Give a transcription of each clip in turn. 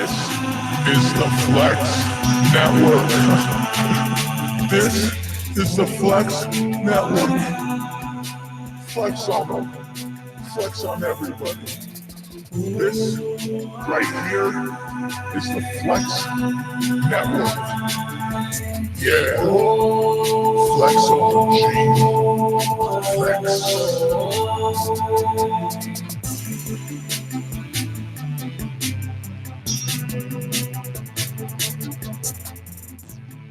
This is the Flex Network. This is the Flex Network. Flex on them. Flex on everybody. This right here is the Flex Network. Yeah. Flex on the Flex.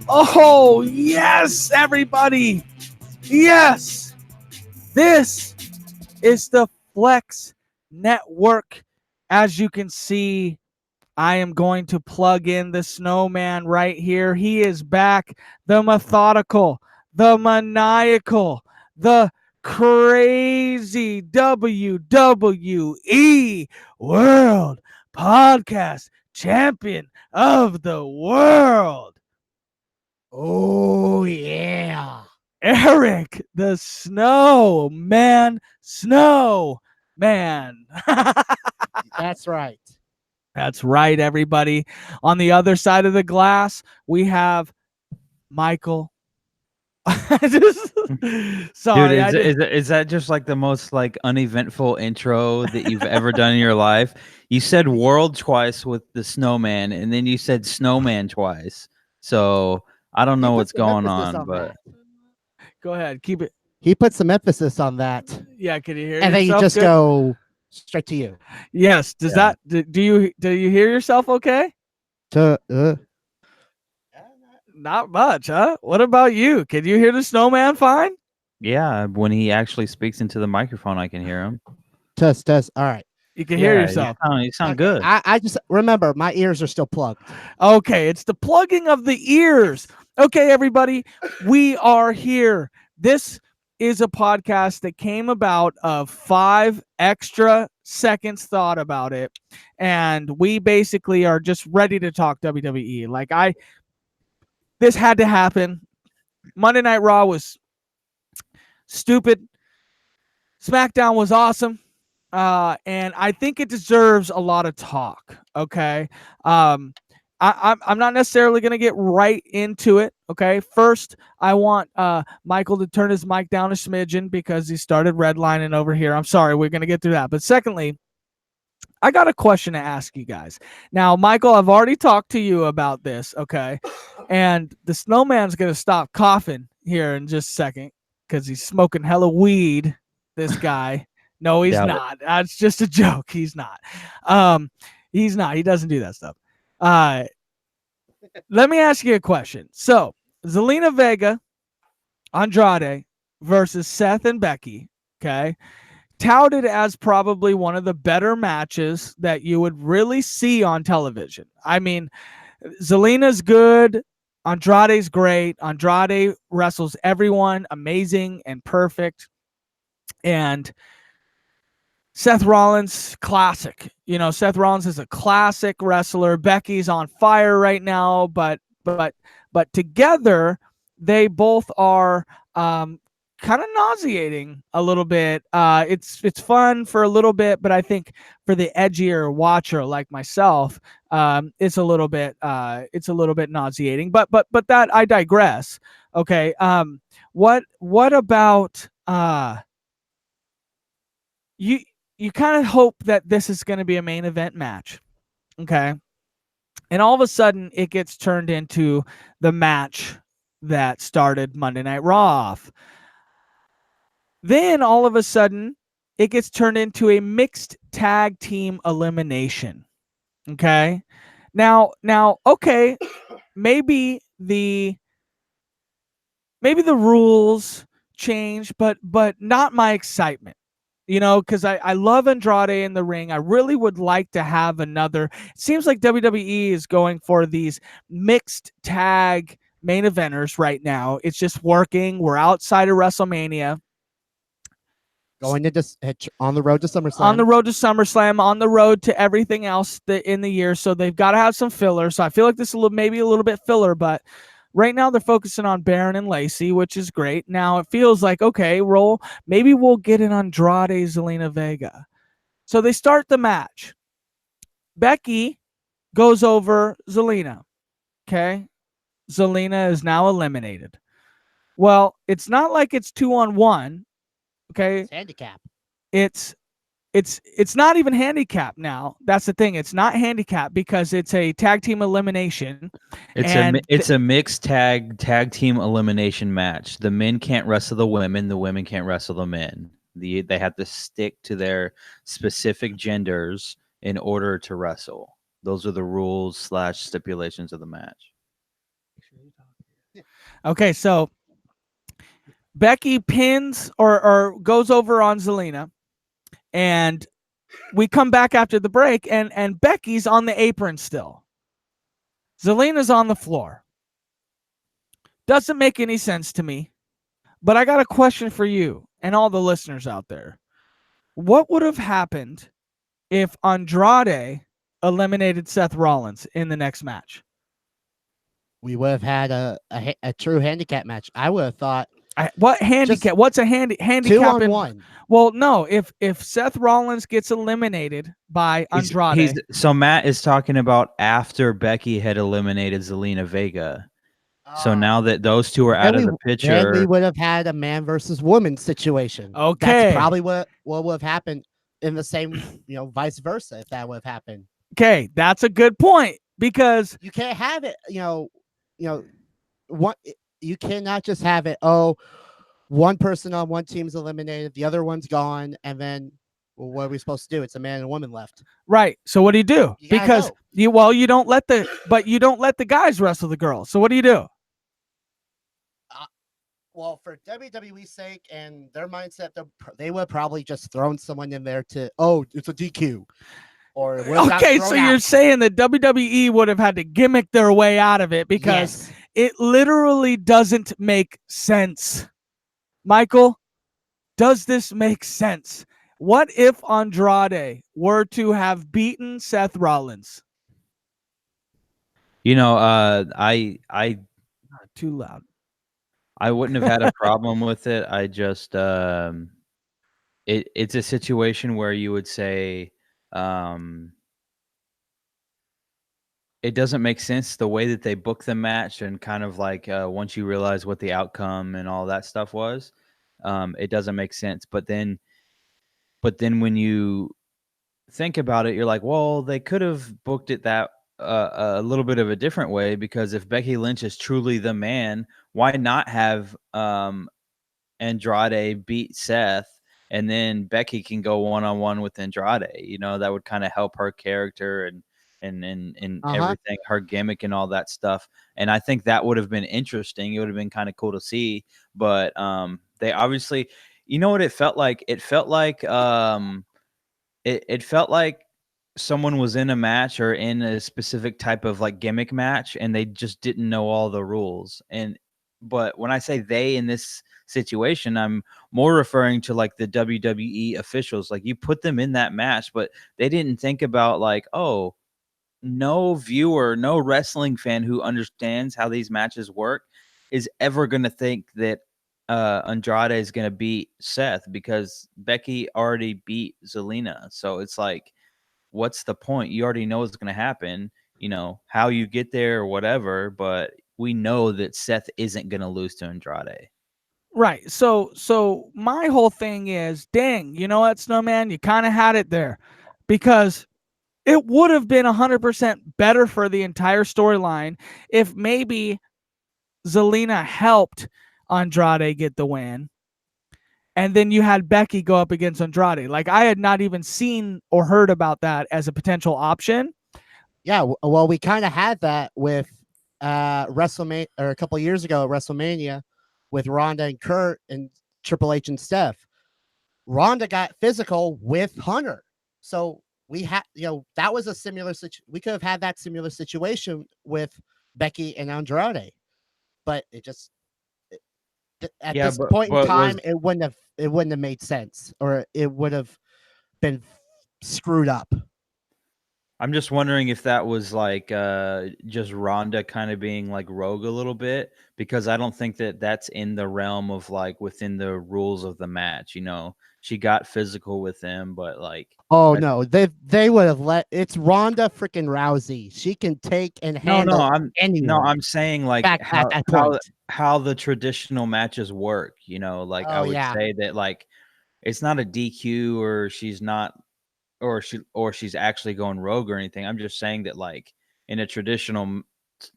Oh, yes, everybody. Yes. This is the Flex Network. As you can see, I am going to plug in the SnowMan right here. He is back. The methodical, the maniacal, the crazy WWE World Podcast Champion of the World. Oh, yeah. Eric, the SnowMan. That's right. That's right, everybody. On the other side of the glass, we have Michael. Sorry, dude, is that just like the most like uneventful intro that you've ever done in your life? You said world twice with the SnowMan, and then you said snowman twice. So I don't know what's going on, but go ahead, keep it. He put some emphasis on that. Yeah, can you hear? And then you just go straight to you. Yes. Does that? Do you hear yourself? Okay. Not much, huh? What about you? Can you hear the SnowMan fine? Yeah, when he actually speaks into the microphone, I can hear him. Test. All right. You can hear yourself. You sound good. I just remember my ears are still plugged. Okay, it's the plugging of the ears. Okay, everybody, we are here. This is a podcast that came about of 5 extra seconds thought about it, and we basically are just ready to talk WWE. This had to happen. Monday Night Raw was stupid. SmackDown was awesome. And I think it deserves a lot of talk. Okay. I'm not necessarily going to get right into it. Okay. First, I want Michael to turn his mic down a smidgen because he started redlining over here. I'm sorry. We're going to get through that. But secondly, I got a question to ask you guys. Now, Michael, I've already talked to you about this, okay? And the SnowMan's going to stop coughing here in just a second because he's smoking hella weed, this guy. No, he's not. That's just a joke. He's not. He's not. He doesn't do that stuff. Let me ask you a question. So, Zelina Vega, Andrade versus Seth and Becky, okay? Touted as probably one of the better matches that you would really see on television. I mean, Zelina's good. Andrade's great. Andrade wrestles everyone amazing and perfect. And Seth Rollins, classic. You know, Seth Rollins is a classic wrestler. Becky's on fire right now, but together they both are kind of nauseating a little bit. It's fun for a little bit, but I think for the edgier watcher like myself, it's a little bit nauseating. But that I digress. Okay. What about you kind of hope that this is going to be a main event match. Okay. And all of a sudden it gets turned into the match that started Monday Night Raw off. Then all of a sudden it gets turned into a mixed tag team elimination. Okay. Now, okay, maybe the rules change, but not my excitement. You know, because I love Andrade in the ring. I really would like to have another. It seems like WWE is going for these mixed tag main eventers right now. It's just working. We're outside of WrestleMania. Going to just on the road to SummerSlam. On the road to SummerSlam, on the road to everything else in the year. So they've got to have some filler. So I feel like this is maybe a little bit filler, but right now they're focusing on Baron and Lacey, which is great. Now it feels like, okay, maybe we'll get an Andrade Zelina Vega. So they start the match. Becky goes over Zelina. Okay. Zelina is now eliminated. Well, it's not like it's 2-on-1. Okay. It's handicap. It's not even handicap now. That's the thing. It's not handicap because it's a tag team elimination. It's a mixed tag team elimination match. The men can't wrestle the women can't wrestle the men. They have to stick to their specific genders in order to wrestle. Those are the rules / stipulations of the match. Okay, so Becky pins or goes over on Zelina, and we come back after the break, and Becky's on the apron still. Zelina's on the floor. Doesn't make any sense to me. But I got a question for you and all the listeners out there. What would have happened if Andrade eliminated Seth Rollins in the next match? We would have had a true handicap match. I would have thought. What handicap? What's a handicap? 2-on-1. Well, no. If Seth Rollins gets eliminated by Andrade, So Matt is talking about after Becky had eliminated Zelina Vega. So now that those two are out of the picture, then we would have had a man versus woman situation. Okay, that's probably what would have happened in the same, vice versa if that would have happened. Okay, that's a good point because you can't have it. What you cannot just have it. Oh, one person on one team's eliminated, the other one's gone, and then what are we supposed to do? It's a man and a woman left. Right. So what do? Because you don't let the guys wrestle the girls. So what do? Well, for WWE's sake and their mindset, they would probably just thrown someone in there to, it's a DQ. Or okay, so you're saying that WWE would have had to gimmick their way out of it because it literally doesn't make sense. Michael, does this make sense? What if Andrade were to have beaten Seth Rollins? I too loud. I wouldn't have had a problem with it. I just it's a situation where you would say it doesn't make sense the way that they book the match, and kind of like once you realize what the outcome and all that stuff was, it doesn't make sense. But then when you think about it, you're like, well, they could have booked it that a little bit of a different way, because if Becky Lynch is truly the man, why not have Andrade beat Seth, and then Becky can go one-on-one with Andrade? That would kind of help her character and everything, her gimmick and all that stuff. And I think that would have been interesting. It would have been kind of cool to see. But they obviously, what it felt like? It felt like it felt like someone was in a match or in a specific type of like gimmick match, and they just didn't know all the rules. But when I say they in this situation, I'm more referring to like the WWE officials. Like, you put them in that match, but they didn't think about like, oh, no viewer, no wrestling fan who understands how these matches work is ever going to think that Andrade is going to beat Seth, because Becky already beat Zelina. So it's like, what's the point? You already know what's going to happen, how you get there or whatever, but we know that Seth isn't going to lose to Andrade. Right. So my whole thing is, dang, you know what, SnowMan, you kind of had it there, because it would have been 100% better for the entire storyline if maybe Zelina helped Andrade get the win, and then you had Becky go up against Andrade. Like, I had not even seen or heard about that as a potential option. Yeah, well, we kind of had that with WrestleMania, or a couple of years ago at WrestleMania, with Ronda and Kurt and Triple H and Steph. Ronda got physical with Hunter, so we had, that was a similar we could have had that similar situation with Becky and Andrade, but it just at this point in time, it wouldn't have made sense, or it would have been screwed up. I'm just wondering if that was like just Ronda kind of being like rogue a little bit, because I don't think that that's in the realm of like within the rules of the match. You know, she got physical with him, but like, Oh that's- no, they would have let. It's Ronda freaking Rousey. She can take and handle anyone. I'm saying like Back at that point. how the traditional matches work. You know, like I Oh, would yeah. say that like it's not a DQ or she's not or she's actually going rogue or anything. I'm just saying that like in a traditional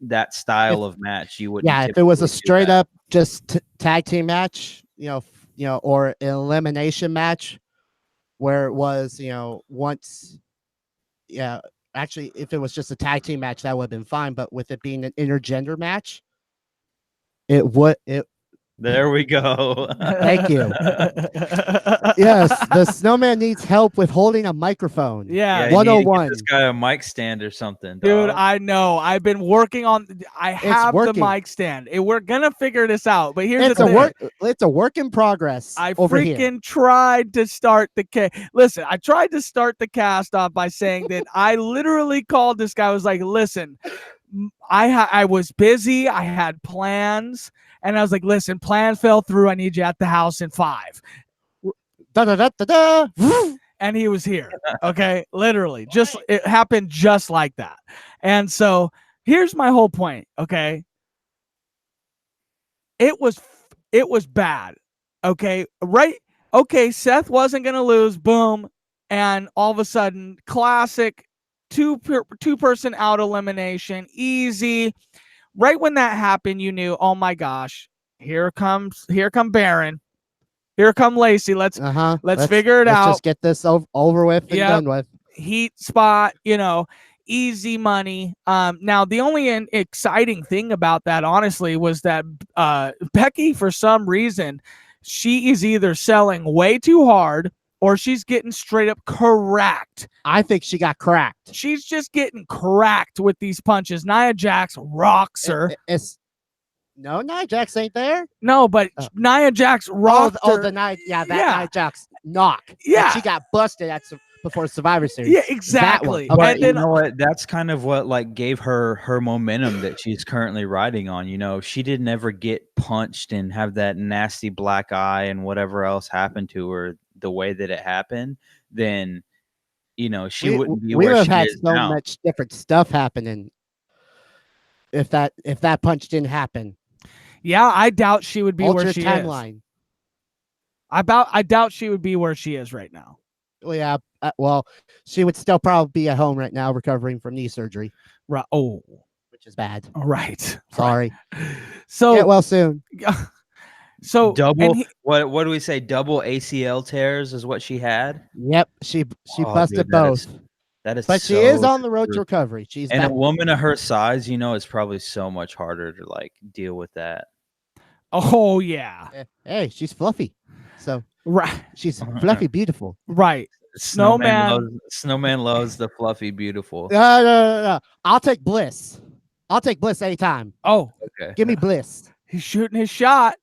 that style of match, you wouldn't. Yeah, if it was a typically do straight that. up just tag team match, or an elimination match, where it was, once, yeah, actually, if it was just a tag team match, that would have been fine. But with it being an intergender match, it. There we go. Thank you. Yes, the snowman needs help with holding a microphone. Yeah, you need to get 101. this guy a mic stand or something, dude, dog. I know. I've been working on. I have the working. mic stand. We're gonna figure this out. But here's It's the thing. It's a work in progress. I over freaking here. tried to start the Listen, I tried to start the cast off by saying that I literally called this guy. I was like, listen, I was busy. I had plans. And I was like, listen, plans fell through. I need you at the house in 5. Da, da, da, da, da. And he was here. Okay. Literally. It happened just like that. And so here's my whole point. Okay. It was bad. Okay. Right. Okay. Seth wasn't going to lose. Boom. And all of a sudden, classic two-person out elimination. Easy. Right when that happened, you knew, oh my gosh, here come Baron. Here come Lacey. Let's figure it out. Let's just get this over with and done with. Heat spot, easy money. Now the only exciting thing about that, honestly, was that Becky, for some reason, she is either selling way too hard or she's getting straight up cracked. I think she got cracked. She's just getting cracked with these punches. Nia Jax rocks her. No, Nia Jax ain't there. No, but Nia Jax rocked her. Nia Jax knock. Yeah. And she got busted before Survivor Series. Yeah, exactly. That one. But And then, you know what? That's kind of what like gave her momentum that she's currently riding on. You know, she didn't ever get punched and have that nasty black eye and whatever else happened to her the way that it happened. Then, she wouldn't be where she is now. We would have had so much different stuff happening if that punch didn't happen. yeah, I doubt she would be where she timeline. is. I doubt she would be where she is right now. Well, yeah. Well, she would still probably be at home right now recovering from knee surgery. Right. Oh, which is bad. Right. Sorry. So get well soon. So double. What do we say? Double ACL tears is what she had. Yep. She busted both. That is. But she is on the road to recovery. And a woman of her size, it's probably so much harder to like deal with that. Oh yeah. Hey, she's fluffy. So right. She's fluffy, beautiful. Right. Snowman loves the fluffy, beautiful. No. I'll take Bliss. I'll take Bliss anytime. Oh, okay. Give me Bliss. He's shooting his shot.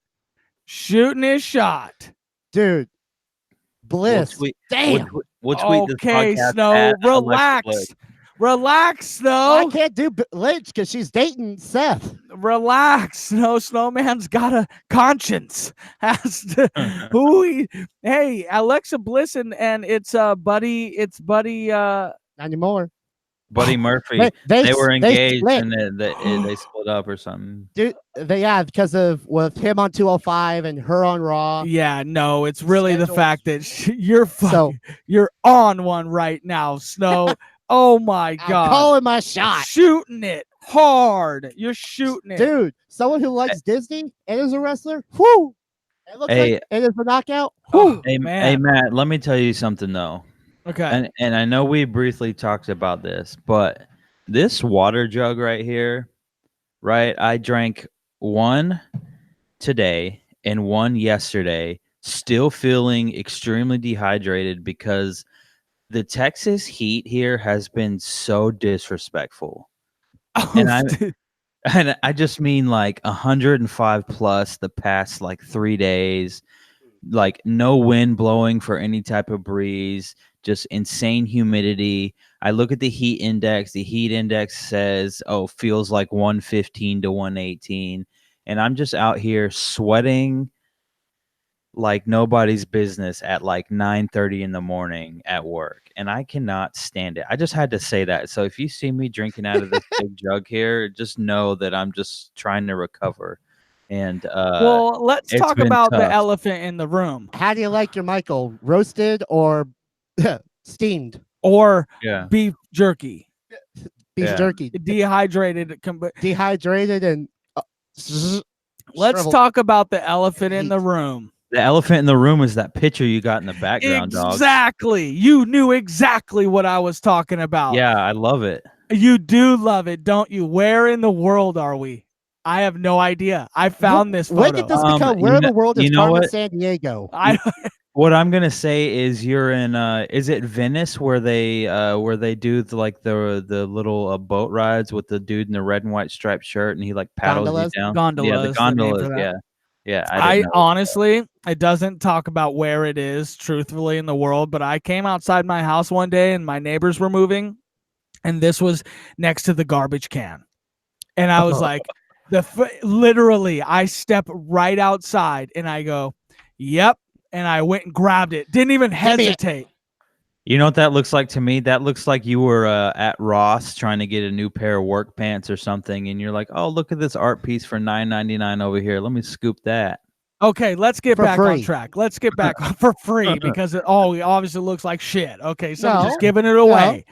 Dude. Bliss. Damn. We'll tweet okay, this Snow. Relax, Snow. Well, I can't do Lynch because she's dating Seth. Relax, Snowman's got a conscience. Hey, Alexa Bliss and it's Buddy. Not anymore. Buddy Murphy. They were engaged and they split up or something. Dude, because of with him on 205 and her on Raw. Yeah, no, it's really the fact that you're on one right now, Snow. Oh my God! I'm calling my shot. Shooting it hard. You're shooting it, dude. Someone who likes Disney and is a wrestler. Whoo! It looks like it is a knockout. Whoo! Hey, Matt, let me tell you something though. Okay. And I know we briefly talked about this, but this water jug right here, right? I drank one today and one yesterday, still feeling extremely dehydrated because the Texas heat here has been so disrespectful. And I just mean like 105 plus the past like 3 days. like no wind blowing for any type of breeze, just insane humidity. I look at the heat index. The heat index says, oh, feels like 115 to 118. And I'm just out here sweating like nobody's business at like 9:30 in the morning at work, and I cannot stand it. I just had to say that. So if you see me drinking out of this big jug here, just know that I'm just trying to recover. And Well, let's it's talk been about the tough. elephant in the room, How do you like your Michael? Roasted or steamed? or Yeah. beef jerky, Beef Yeah. jerky, dehydrated. dehydrated, and Let's shriveled talk about the elephant in the meat. room. The elephant in the room is that picture you got in the background, dog. Exactly. You knew exactly what I was talking about. Yeah, I love it. You do love it, don't you? Where in the world are we? I have no idea. I found this When photo. did this become? Where in the world is you know Carmen what? San Diego? What I'm gonna say is you're in is it Venice where they do the little boat rides with the dude in the red and white striped shirt and he like paddles Gondolas? you down? Gondola Yeah, the is the name for gondolas. that. Yeah. Yeah, I didn't know. honestly, it doesn't talk about where it is truthfully in the world, but I came outside my house one day and my neighbors were moving, and this was next to the garbage can. And I was like, literally, I step right outside and I go, yep. And I went and grabbed it. Didn't even hesitate. You know what that looks like to me? That looks like you were at Ross trying to get a new pair of work pants or something, and you're like, "Oh, look at this art piece for $9.99 over here. Let me scoop that." Okay, let's get For back on free. track. Let's get back for free because it obviously looks like shit. Okay, someone No, just giving it away.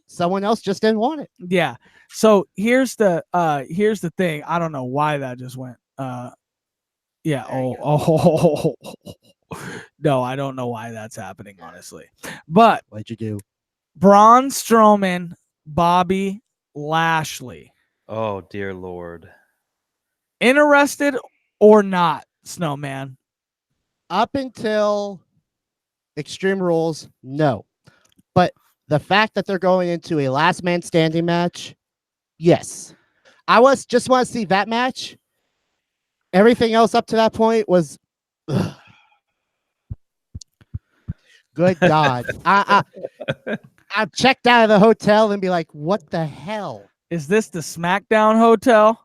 Someone else just didn't want it. Yeah. So here's the thing. I don't know why that just went. Yeah. Oh. No, I don't know why that's happening, honestly. But What'd you do? Braun Strowman, Bobby Lashley. Oh dear Lord. Interested or not, SnowMan? Up until Extreme Rules, no. But the fact that they're going into a last man standing match, yes. I just want to see that match. Everything else up to that point was good God. I checked out of the hotel and be like, what the hell? Is this the SmackDown hotel?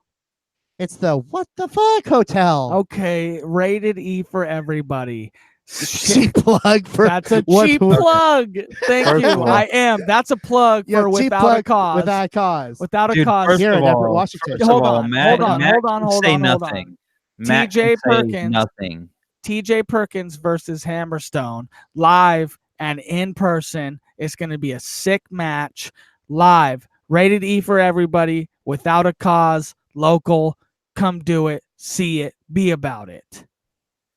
It's the what the fuck hotel. Okay, rated E for everybody. Cheap plug for That's a what- cheap plug. Thank First you. of all- I am. That's a plug Yeah, for cheap without plug a cause. Without a cause. Without a Dude, cause. first Here of in Everett, all, Washington. first of Hold all, on, Matt, hold on, Matt hold on, can hold say on, hold nothing. on. Matt TJ can say Perkins. nothing. TJ Perkins versus Hammerstone live and in person. It's going to be a sick match live. Rated E for everybody. Without a cause. Local. Come do it. See it. Be about it.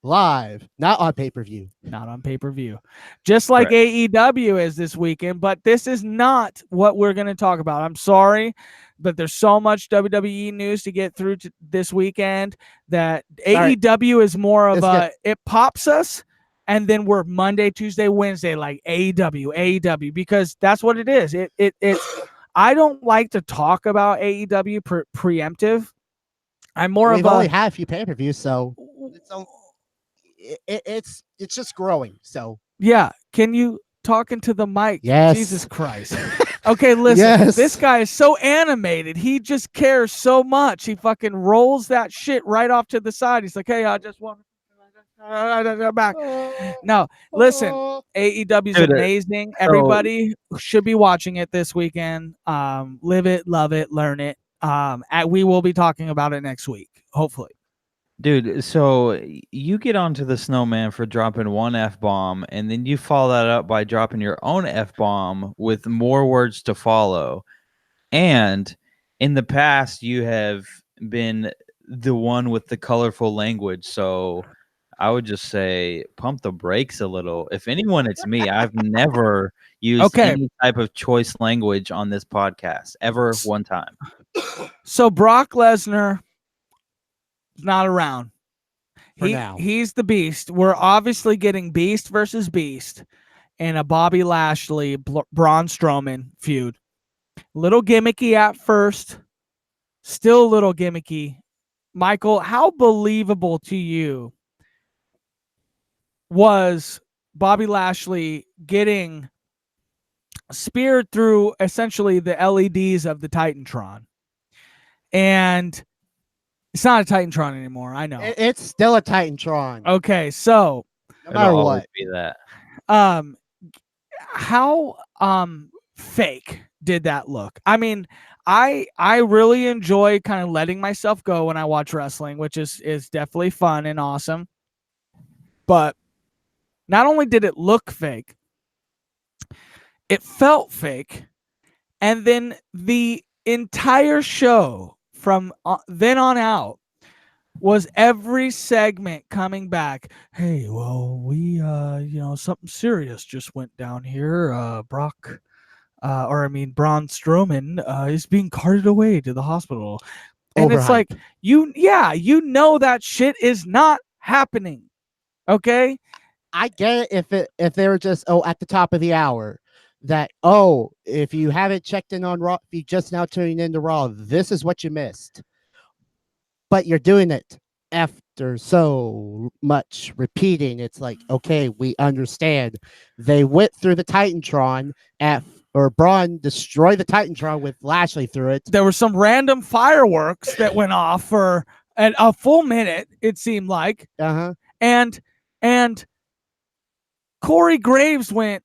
Live, not on pay-per-view. Not on pay-per-view. Just like Correct. AEW is this weekend, but this is not what we're going to talk about. I'm sorry, but there's so much WWE news to get through this weekend that Sorry. AEW is more of It's it pops us, and then we're Monday, Tuesday, Wednesday like AEW, because that's what it is. It's I don't like to talk about AEW preemptive. I'm more We've of only a had a few pay-per-views, so it's just growing. So yeah. Can you talk into the mic? Yes. Jesus Christ. Okay, listen. Yes. This guy is so animated. He just cares so much. He fucking rolls that shit right off to the side. He's like, "Hey, I just want back." No, listen. AEW is Dude, amazing. Everybody should be watching it this weekend. Live it, love it, learn it. We will be talking about it next week, hopefully. Dude, so you get onto the SnowMan for dropping one F-bomb, and then you follow that up by dropping your own F-bomb with more words to follow. And in the past, you have been the one with the colorful language. So I would just say pump the brakes a little. If anyone, it's me. I've never used any type of choice language on this podcast, ever one time. So Brock Lesnar not around. For now. He's the beast. We're obviously getting beast versus beast in a Bobby Lashley, Braun Strowman feud. Little gimmicky at first, still a little gimmicky. Michael, how believable to you was Bobby Lashley getting speared through essentially the LEDs of the Titantron. And it's not a Titantron anymore. I know. It's still a Titantron. Okay, so No It'll matter always what. be that. How fake did that look? I mean, I really enjoy kind of letting myself go when I watch wrestling, which is definitely fun and awesome. But not only did it look fake, it felt fake. And then the entire show from then on out was every segment coming back. Hey, well, we something serious just went down here. Braun Strowman is being carted away to the hospital. And it's like, you know that shit is not happening. Okay? I get it if they were just at the top of the hour that if you haven't checked in on Raw, if you just now tuning into Raw, this is what you missed. But you're doing it after so much repeating. It's like, okay, we understand. They went through the Titantron or Braun destroyed the Titantron with Lashley through it. There were some random fireworks that went off for a full minute, it seemed like. And Corey Graves went,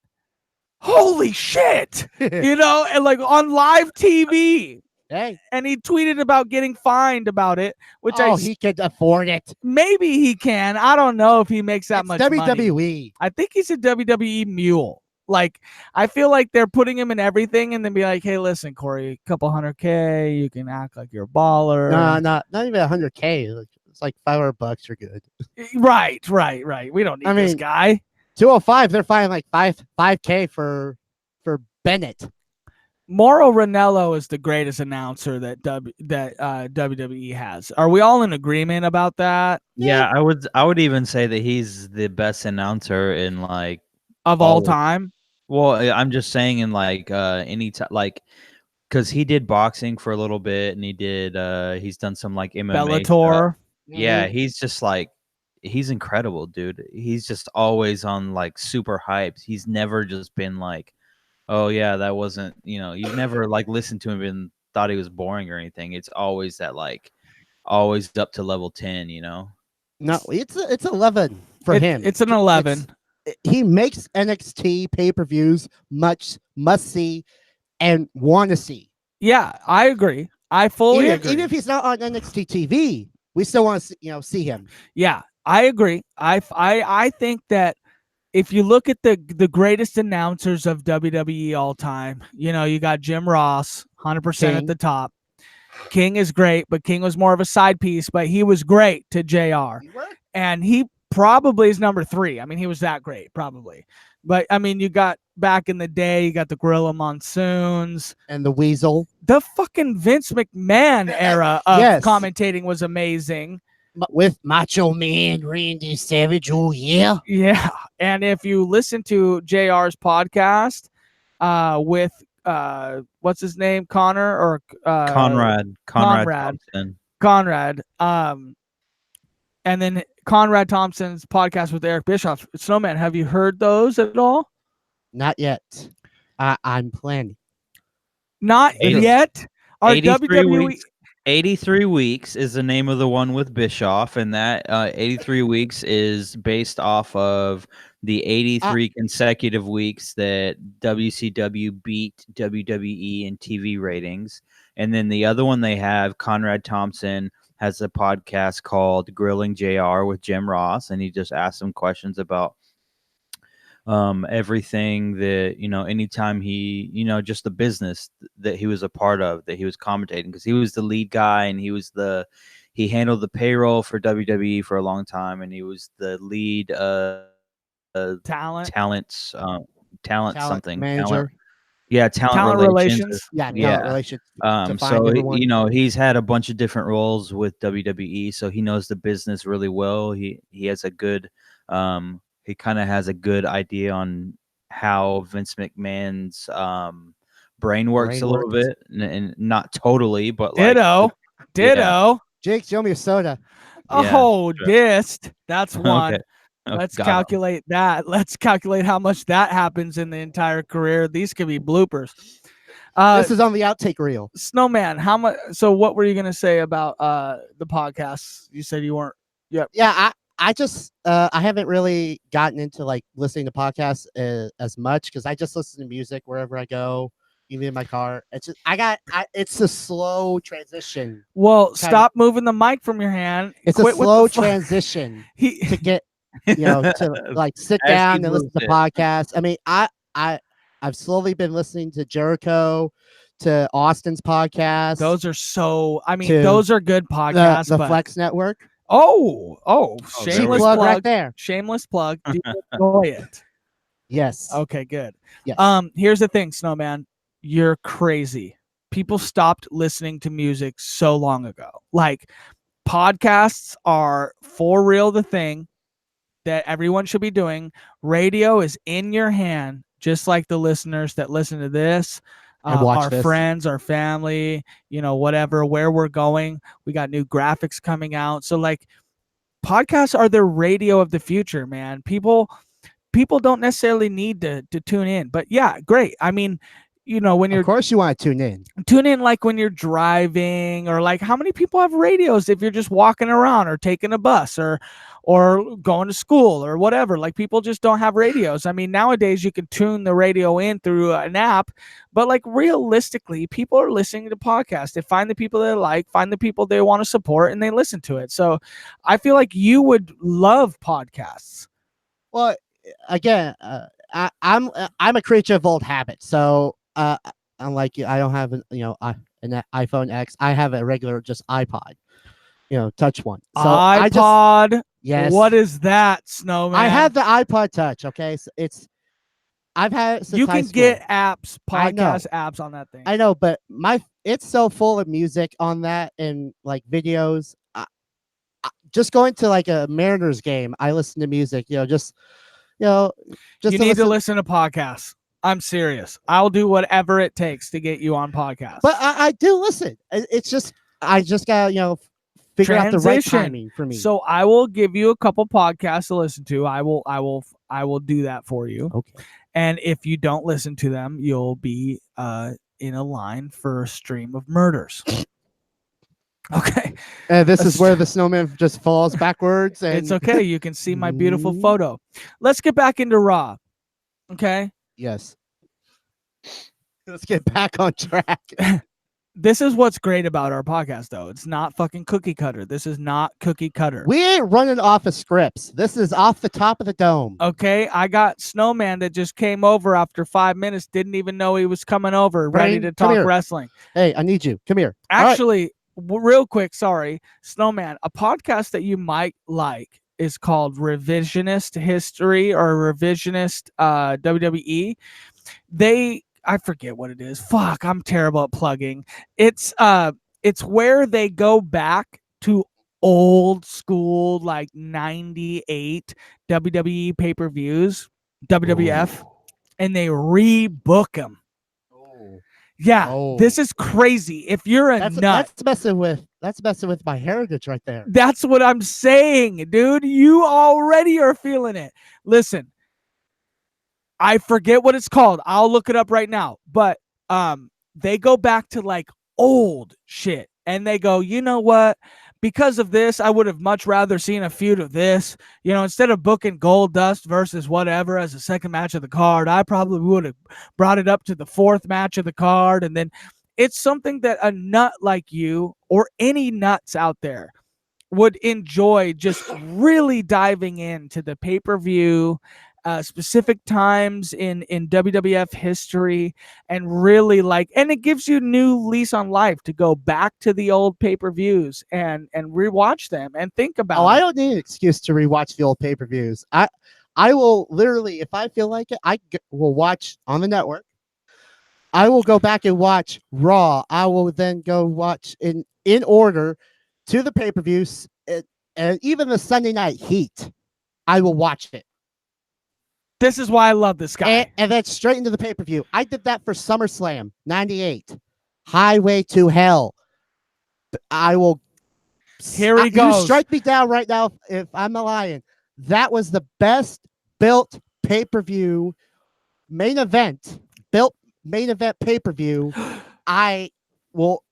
holy shit, and like on live TV. Hey. And he tweeted about getting fined about it, which he could afford it. Maybe he can. I don't know if he makes that much WWE. money. I think he's a WWE mule. Like, I feel like they're putting him in everything and then be like, hey, listen, Corey, a couple $100K, you can act like you're a baller. No, not even $100K. It's like $500. You're good. Right. We don't need this guy. 205, they're finding like $5K for Bennett. Mauro Ranallo is the greatest announcer that WWE has. Are we all in agreement about that? Yeah, I would even say that he's the best announcer in like of all time. Well, I'm just saying in like any time, like, because he did boxing for a little bit and he did he's done some like MMA Bellator. Yeah, he's just like, he's incredible, dude. He's just always on like super hyped. He's never just been like, oh yeah, that wasn't, you've never like listened to him and thought he was boring or anything. It's always that like always up to level 10, No, it's 11 for him. It's an 11. He makes NXT pay-per-views must see and want to see. Yeah, I agree. I fully agree. Even if he's not on NXT TV, we still want to see him. Yeah, I agree. I think that if you look at the greatest announcers of WWE all time, you got Jim Ross, 100% at the top. King is great, but King was more of a side piece, but he was great to JR. And he probably is number 3. I mean, he was that great, probably. But, I mean, you got back in the day, you got the Gorilla Monsoons. And the Weasel. The fucking Vince McMahon era of commentating was amazing. With Macho Man Randy Savage, oh yeah. Yeah, and if you listen to JR's podcast with what's his name, Connor or Conrad Thompson. Conrad, and then Conrad Thompson's podcast with Eric Bischoff, SnowMan. Have you heard those at all? Not yet. I'm planning. Not yet. Our 83 WWE. Weeks. 83 Weeks is the name of the one with Bischoff, and that 83 weeks is based off of the 83 consecutive weeks that WCW beat WWE in TV ratings. And then the other one they have, Conrad Thompson has a podcast called Grilling JR with Jim Ross, and he just asks him questions about everything that, anytime he, just the business that he was a part of, that he was commentating, because he was the lead guy and he handled the payroll for WWE for a long time, and he was the lead talent manager. Talent relations. Talent relations. So he's had a bunch of different roles with WWE, so he knows the business really well. He has a good he kind of has a good idea on how Vince McMahon's brain works a little bit, and not totally, but Ditto. Yeah. Jake, show me a soda. Oh, dist. That's one. Okay. Oh, Let's got 'em. calculate that. Let's calculate how much that happens in the entire career. These could be bloopers. This is on the outtake reel. SnowMan, how much? So, what were you gonna say about the podcasts? You said you weren't. Yep. Yeah, I just I haven't really gotten into like listening to podcasts as much because I just listen to music wherever I go, even in my car. It's just it's a slow transition. Well, Kind stop moving the mic from your hand. It's Quit a with slow the fu- transition He to get to like sit As he down and listen moves to it. podcasts. I mean, I've slowly been listening to Jericho, to Austin's podcast, those are so. I mean, To those are good podcasts. the but Flex Network. oh, there Cheap we shameless plug plug. right there. Shameless plug. Do you enjoy it? Yes. Okay, good. Yes. Here's the thing, SnowMan. You're crazy. People stopped listening to music so long ago. Like, podcasts are for real the thing that everyone should be doing. Radio is in your hand, just like the listeners that listen to this, And watch our this. friends, our family, whatever, where we're going. We got new graphics coming out. So, like, podcasts are the radio of the future, man. People don't necessarily need to tune in, but yeah, great. I mean, when Of you're course, you want to tune in. tune in, like when you're driving, or like how many people have radios if you're just walking around or taking a bus or going to school or whatever. Like, people just don't have radios. I mean, nowadays you can tune the radio in through an app, but like realistically, people are listening to podcasts. They find the people they like, find the people they want to support, and they listen to it. So I feel like you would love podcasts. Well, again, I'm a creature of old habits. So unlike you, I don't have an iPhone X. I have a regular just iPod, touch one. So iPod. Yes. What is that, SnowMan? I have the iPod Touch. Okay, so I've had it since You high can school. get apps, I know. podcast apps on that thing. I know, but it's so full of music on that and like videos. Just going to like a Mariners game, I listen to music. Just you need to listen to podcasts. I'm serious. I'll do whatever it takes to get you on podcasts. But I do listen. It's just I just gotta figure out the right Transition. timing for me. So I will give you a couple podcasts to listen to. I will do that for you. Okay. And if you don't listen to them, you'll be in a line for a stream of murders. Okay. This is where the snowman just falls backwards. And It's okay. You can see my beautiful photo. Let's get back into Raw. Okay. Yes. Let's get back on track. This is what's great about our podcast, though. It's not fucking cookie cutter. This is not cookie cutter. We ain't running off of scripts. This is off the top of the dome. Okay, I got SnowMan that just came over after 5 minutes, didn't even know he was coming over, ready Brain, to come talk here. wrestling. Hey, I need you. Come here. All right. Actually, real quick, sorry, SnowMan, a podcast that you might like is called Revisionist History or Revisionist WWE. I forget what it is. Fuck, I'm terrible at plugging. It's where they go back to old school, like 98 WWE pay-per-views, WWF, and they rebook them. Yeah, this is crazy. If you're a nut, that's messing with my heritage right there. That's what I'm saying, dude. You already are feeling it. Listen, I forget what it's called. I'll look it up right now. But they go back to like old shit, and they go, you know what? Because of this, I would have much rather seen a feud of this. Instead of booking Goldust versus whatever as a second match of the card, I probably would have brought it up to the fourth match of the card. And then it's something that a nut like you or any nuts out there would enjoy, just really diving into the pay-per-view, specific times in WWF history, and really and it gives you new lease on life to go back to the old pay-per-views and rewatch them and think about I don't need an excuse to rewatch the old pay-per-views. I will literally, if I feel like it, will watch on the network. I will go back and watch Raw. I will then go watch in order to the pay-per-views, and even the Sunday Night Heat. I will watch it. This is why I love this guy. And then straight into the pay-per-view. I did that for SummerSlam 98. Highway to Hell. I will. Here he goes. You strike me down right now if I'm a lion. that was the best built pay-per-view main event pay-per-view. I will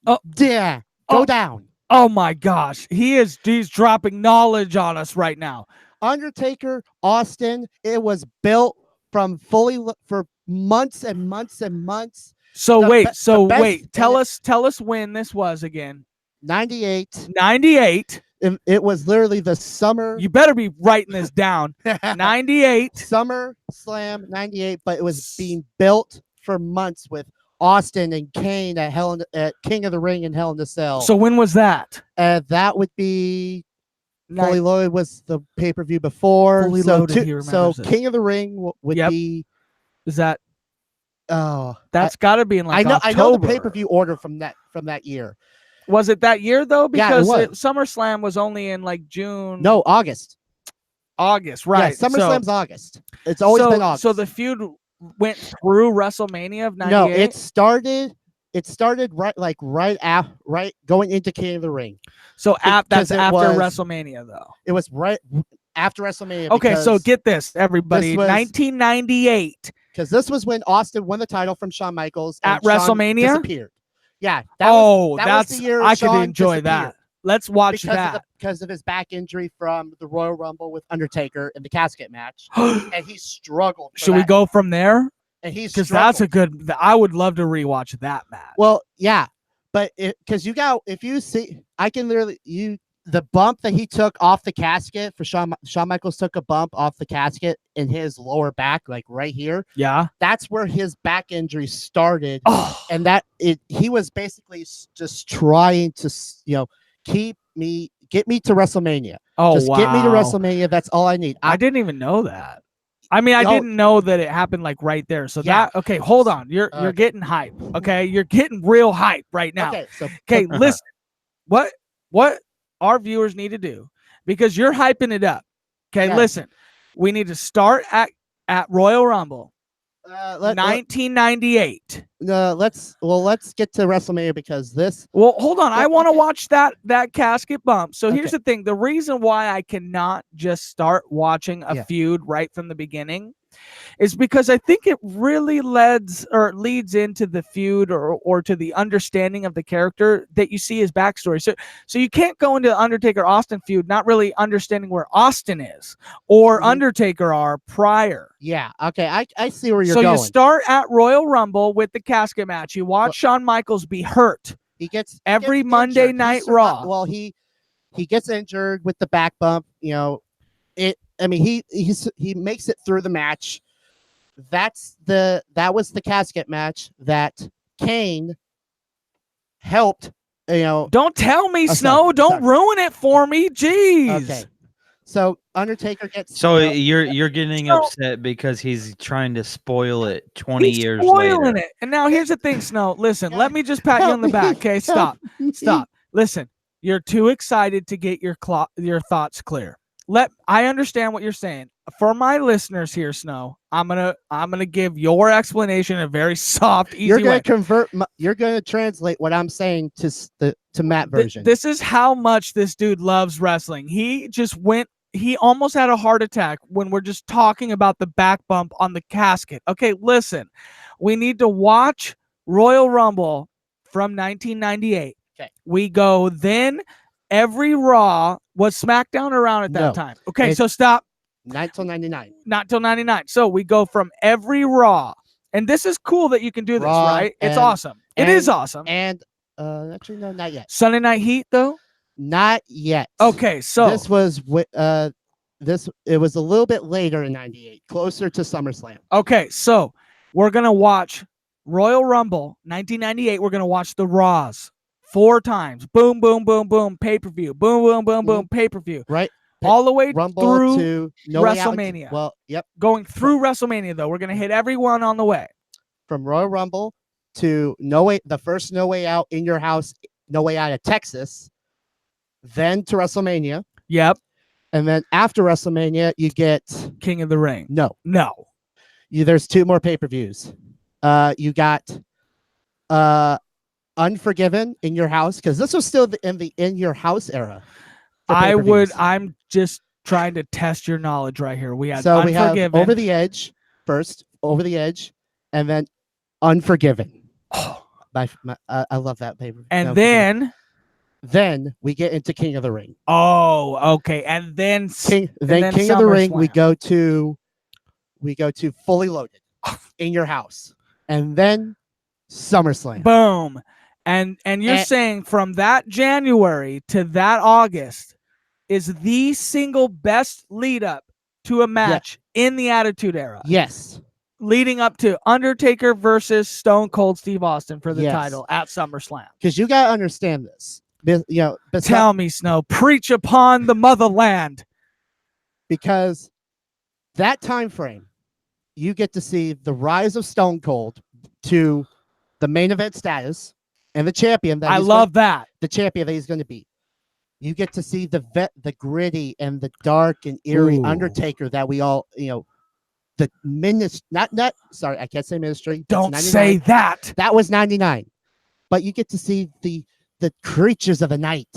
Oh. go Oh. down. Oh my gosh, he's dropping knowledge on us right now. Undertaker, Austin, it was built from for months and months and months. So The best- tell us when this was again. 98. 98. It was literally the summer. You better be writing this down. 98. Summer Slam 98, but it was being built for months with Austin and Kane at King of the Ring and Hell in a Cell. So when was that? That would be Fully Loaded was the pay-per-view before. Fully Loaded, he remembers it. King of the Ring would be. Is that? Oh, that's got to be in like October. I know the pay-per-view order from that year. Was it that year though? Because SummerSlam was only in like June. No, August. August, right? Yeah, SummerSlam's August. It's always been August. So the feud went through WrestleMania of 98. No, it started right going into King of the Ring. So that's after WrestleMania though. It was right after WrestleMania. Okay, so get this, everybody. 1998. Because this was when Austin won the title from Shawn Michaels at WrestleMania. Disappeared. Yeah. That's was the year I Shawn could enjoy that. Let's watch that. Because of his back injury from the Royal Rumble with Undertaker in the casket match, and he struggled. Should we go from there? And because that's a good. I would love to rewatch that match. Well, yeah, but because if you see, I can literally the bump that he took off the casket for Shawn Michaels took a bump off the casket in his lower back, like right here. Yeah, that's where his back injury started, and he was basically just trying to get me to WrestleMania. Just get me to WrestleMania. That's all I need. I didn't even know that. I mean, I didn't know that it happened like right there. So okay, hold on. You're getting hype. Okay, you're getting real hype right now. Okay, listen. What our viewers need to do, because you're hyping it up. Okay, listen. We need to start at Royal Rumble. 1998. Let's get to WrestleMania because this. Well, hold on. I want to watch that casket bump. So here's the thing. The reason why I cannot just start watching a feud right from the beginning is because I think it really leads into the feud or to the understanding of the character that you see his backstory. So you can't go into the Undertaker Austin feud not really understanding where Austin is or Undertaker are prior. Yeah. Okay. I see where you're going. So you start at Royal Rumble with the casket match. You watch Shawn Michaels be hurt. He gets Monday Night Raw. Well, he gets injured with the back bump. He makes it through the match. That was the casket match that Kane helped. Don't tell me, Snow. Don't ruin it for me. Jeez. Okay. So Undertaker gets. So you're getting upset because he's trying to spoil it 20 years later. Spoiling it. And now here's the thing, Snow. Listen, let me just pat you on the back. Okay, stop. Listen, you're too excited to get your thoughts clear. I understand what you're saying. For my listeners here, Snow, I'm gonna give your explanation in a very soft, easy way. You're gonna translate what I'm saying to Matt version. This is how much this dude loves wrestling. He almost had a heart attack when we're just talking about the back bump on the casket. Okay, listen, we need to watch Royal Rumble from 1998. Okay, we go then. Every Raw was SmackDown around at that time. Okay, so stop. Not till 99. Not till 99. So we go from every Raw. And this is cool that you can do this, right? It's awesome. It is awesome. And actually, no, not yet. Sunday Night Heat, though? Not yet. Okay, so this was it was a little bit later in 98, closer to SummerSlam. Okay, so we're gonna watch Royal Rumble 1998. We're gonna watch the Raws 4 times. Boom, boom, boom, boom, pay-per-view. Boom, boom, boom, boom, pay-per-view. Right. All the way Rumble through to WrestleMania. Well, yep. Going through WrestleMania, though, we're going to hit everyone on the way. From Royal Rumble to the first No Way Out in your house, No Way Out of Texas, then to WrestleMania. Yep. And then after WrestleMania, you get King of the Ring. No. There's 2 more pay-per-views. You got Unforgiven in your house, because this was still in the in your house era. I'm just trying to test your knowledge right here. We had So we have Unforgiven. Over the Edge first, Over the Edge, and then Unforgiven. I love that paper. And then we get into King of the Ring. okay. And then King of the Ring, we SummerSlam. go to Fully Loaded in your house. And then SummerSlam. Boom. And you're And- saying from that January to that August is the single best lead up to a match in the Attitude Era. Yes. Leading up to Undertaker versus Stone Cold Steve Austin for the Yes. title at SummerSlam. Because you got to understand this. Tell me, Snow, preach upon the motherland. Because that time frame, you get to see the rise of Stone Cold to the main event status and the champion that I love that. The champion that he's going to be. You get to see the gritty and the dark and eerie Ooh. Undertaker that we all, the ministry, sorry, I can't say ministry. Don't That's say 99. that. That was 99. But you get to see the creatures of the night.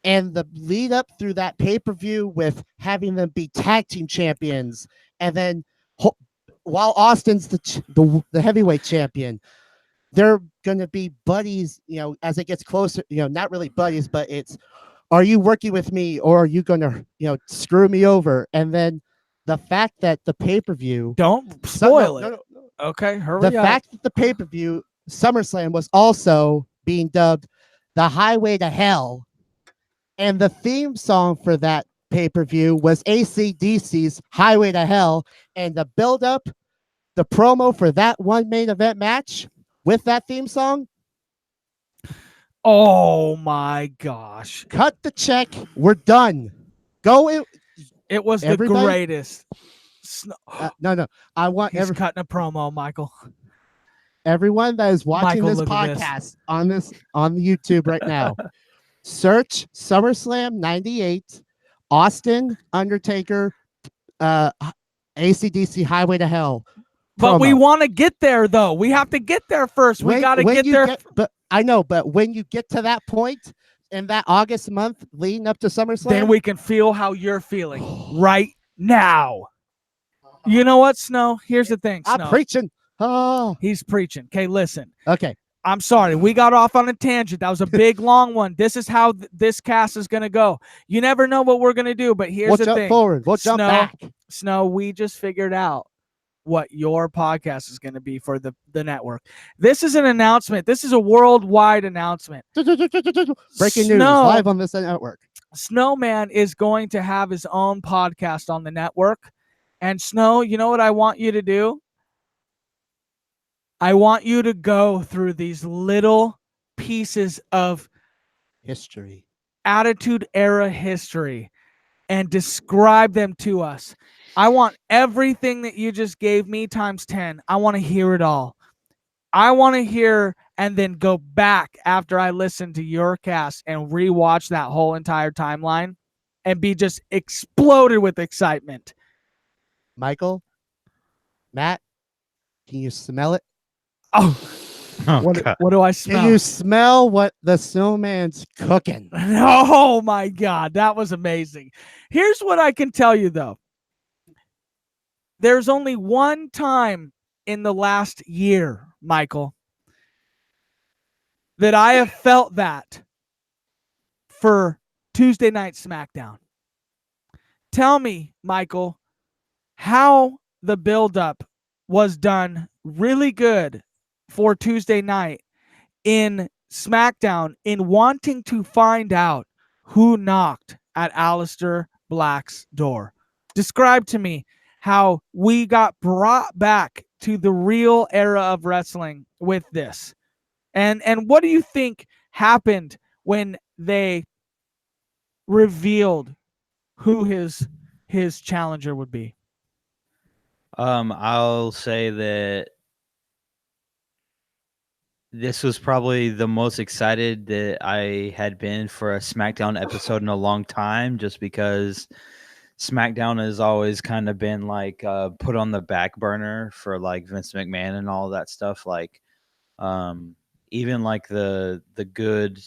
And the lead up through that pay-per-view with having them be tag team champions. And then while Austin's the heavyweight champion, they're going to be buddies, as it gets closer, not really buddies, but it's, are you working with me or are you going to, screw me over? And then the fact that the pay-per-view. Don't spoil it. No. Okay, hurry The up. fact that the pay-per-view SummerSlam was also being dubbed the Highway to Hell. And the theme song for that pay-per-view was AC/DC's Highway to Hell. And the build-up, the promo for that one main event match with that theme song. Oh my gosh. Cut the check. We're done. Go in. It was Everybody? the greatest. No. I want He's cutting a promo, Michael. everyone that is watching Michael, this look at this. podcast on the YouTube right now. Search SummerSlam 98, Austin, Undertaker, AC/DC Highway to Hell. But we promo. want to get there, though. We have to get there first. We got to When get you there. but I know, but when you get to that point in that August month leading up to SummerSlam, Then we can feel how you're feeling right now. You know what, Snow? Here's the thing, Snow. I'm preaching. Oh, He's preaching. Okay, listen. okay. I'm sorry. We got off on a tangent. That was a big, long one. This is how this cast is going to go. You never know what we're going to do, but here's We'll the jump thing. forward. We'll jump Snow, back. Snow, we just figured out what your podcast is going to be for the network. This is an announcement. This is a worldwide announcement. Breaking news Snow- live on this network. SnowMan is going to have his own podcast on the network. And Snow, you know what I want you to do? I want you to go through these little pieces of History. Attitude Era history and describe them to us. I want everything that you just gave me times 10. I want to hear it all. I want to hear and then go back after I listen to your cast and rewatch that whole entire timeline and be just exploded with excitement. Michael, Matt, can you smell it? Oh, Oh, what God. do I smell? Can you smell what the snowman's cooking? Oh my God, that was amazing. Here's what I can tell you though. There's only one time in the last year, Michael, that I have felt that for Tuesday Night SmackDown. Tell me, Michael, how the buildup was done really good for Tuesday night in SmackDown in wanting to find out who knocked at Aleister Black's door. Describe to me how we got brought back to the real era of wrestling with this. And what do you think happened when they revealed who his challenger would be? I'll say that this was probably the most excited that I had been for a SmackDown episode in a long time, just because SmackDown has always kind of been like put on the back burner for like Vince McMahon and all that stuff. Like even like the good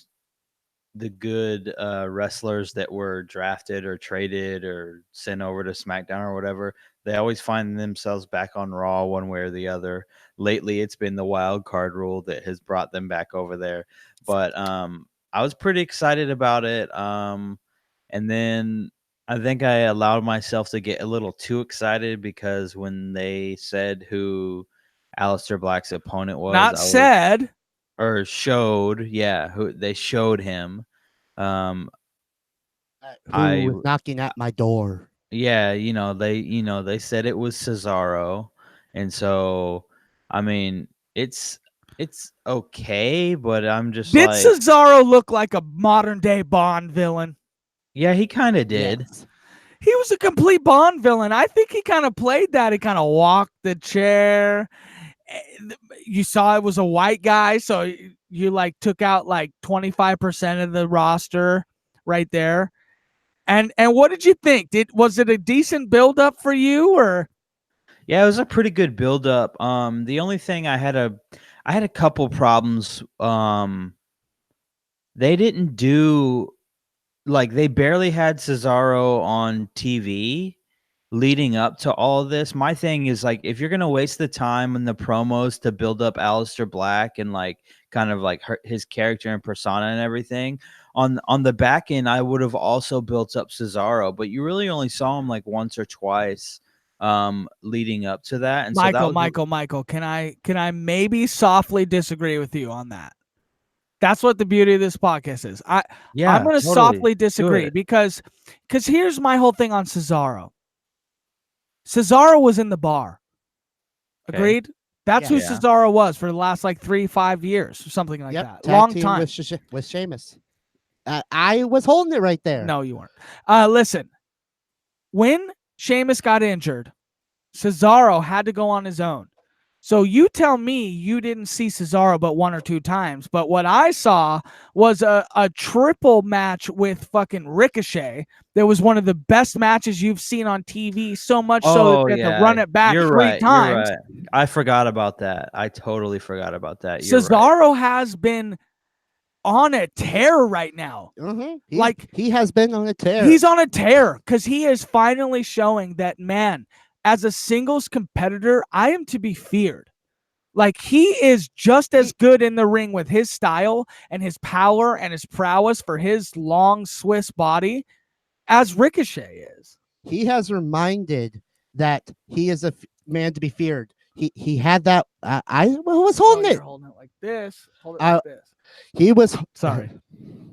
the good wrestlers that were drafted or traded or sent over to SmackDown or whatever, they always find themselves back on Raw one way or the other. Lately, it's been the wild card rule that has brought them back over there. But I was pretty excited about it. And then I think I allowed myself to get a little too excited because when they said who Aleister Black's opponent was, Not said. or showed, yeah, who they showed him. Who I was knocking at my door? Yeah, they said it was Cesaro, and so I mean, it's okay, but I'm just Did like, Cesaro look like a modern day Bond villain? yeah, he kind of did. Yes. He was a complete Bond villain. I think he kind of played that. He kind of walked the chair. You saw it was a white guy, so you like took out like 25% of the roster right there. And what did you think? Was it a decent build up for you, or? Yeah, it was a pretty good build up. The only thing I had a couple problems. They didn't do, like, they barely had Cesaro on TV leading up to all of this. My thing is, like, if you're gonna waste the time in the promos to build up Aleister Black and like kind of like his character and persona and everything, on the back end, I would have also built up Cesaro, but you really only saw him like once or twice leading up to that. And so that was Michael, can I maybe softly disagree with you on that? That's what the beauty of this podcast is. I'm going to totally. softly Do disagree it. because here's my whole thing on Cesaro. Cesaro was in the bar. Okay. Agreed? That's who Yeah. Cesaro was for the last like 3-5 years or something like Yep. that. Tag Long team time. with Sheamus. I was holding it right there. No, you weren't. Listen, when Sheamus got injured, Cesaro had to go on his own. So you tell me you didn't see Cesaro but 1 or 2 times. But what I saw was a triple match with fucking Ricochet. That was one of the best matches you've seen on TV, so much so that they had to run it back You're 3 right. times. You're right. I forgot about that. I totally forgot about that. You're right. Cesaro has been on a tear right now. He has been on a tear. He's on a tear because he is finally showing that, man, as a singles competitor, I am to be feared. Like, he is just as good in the ring with his style and his power and his prowess for his long Swiss body as Ricochet is. He has reminded that he is a man to be feared. He had that. I was holding it. You're holding it like this. Hold it like this. He was sorry.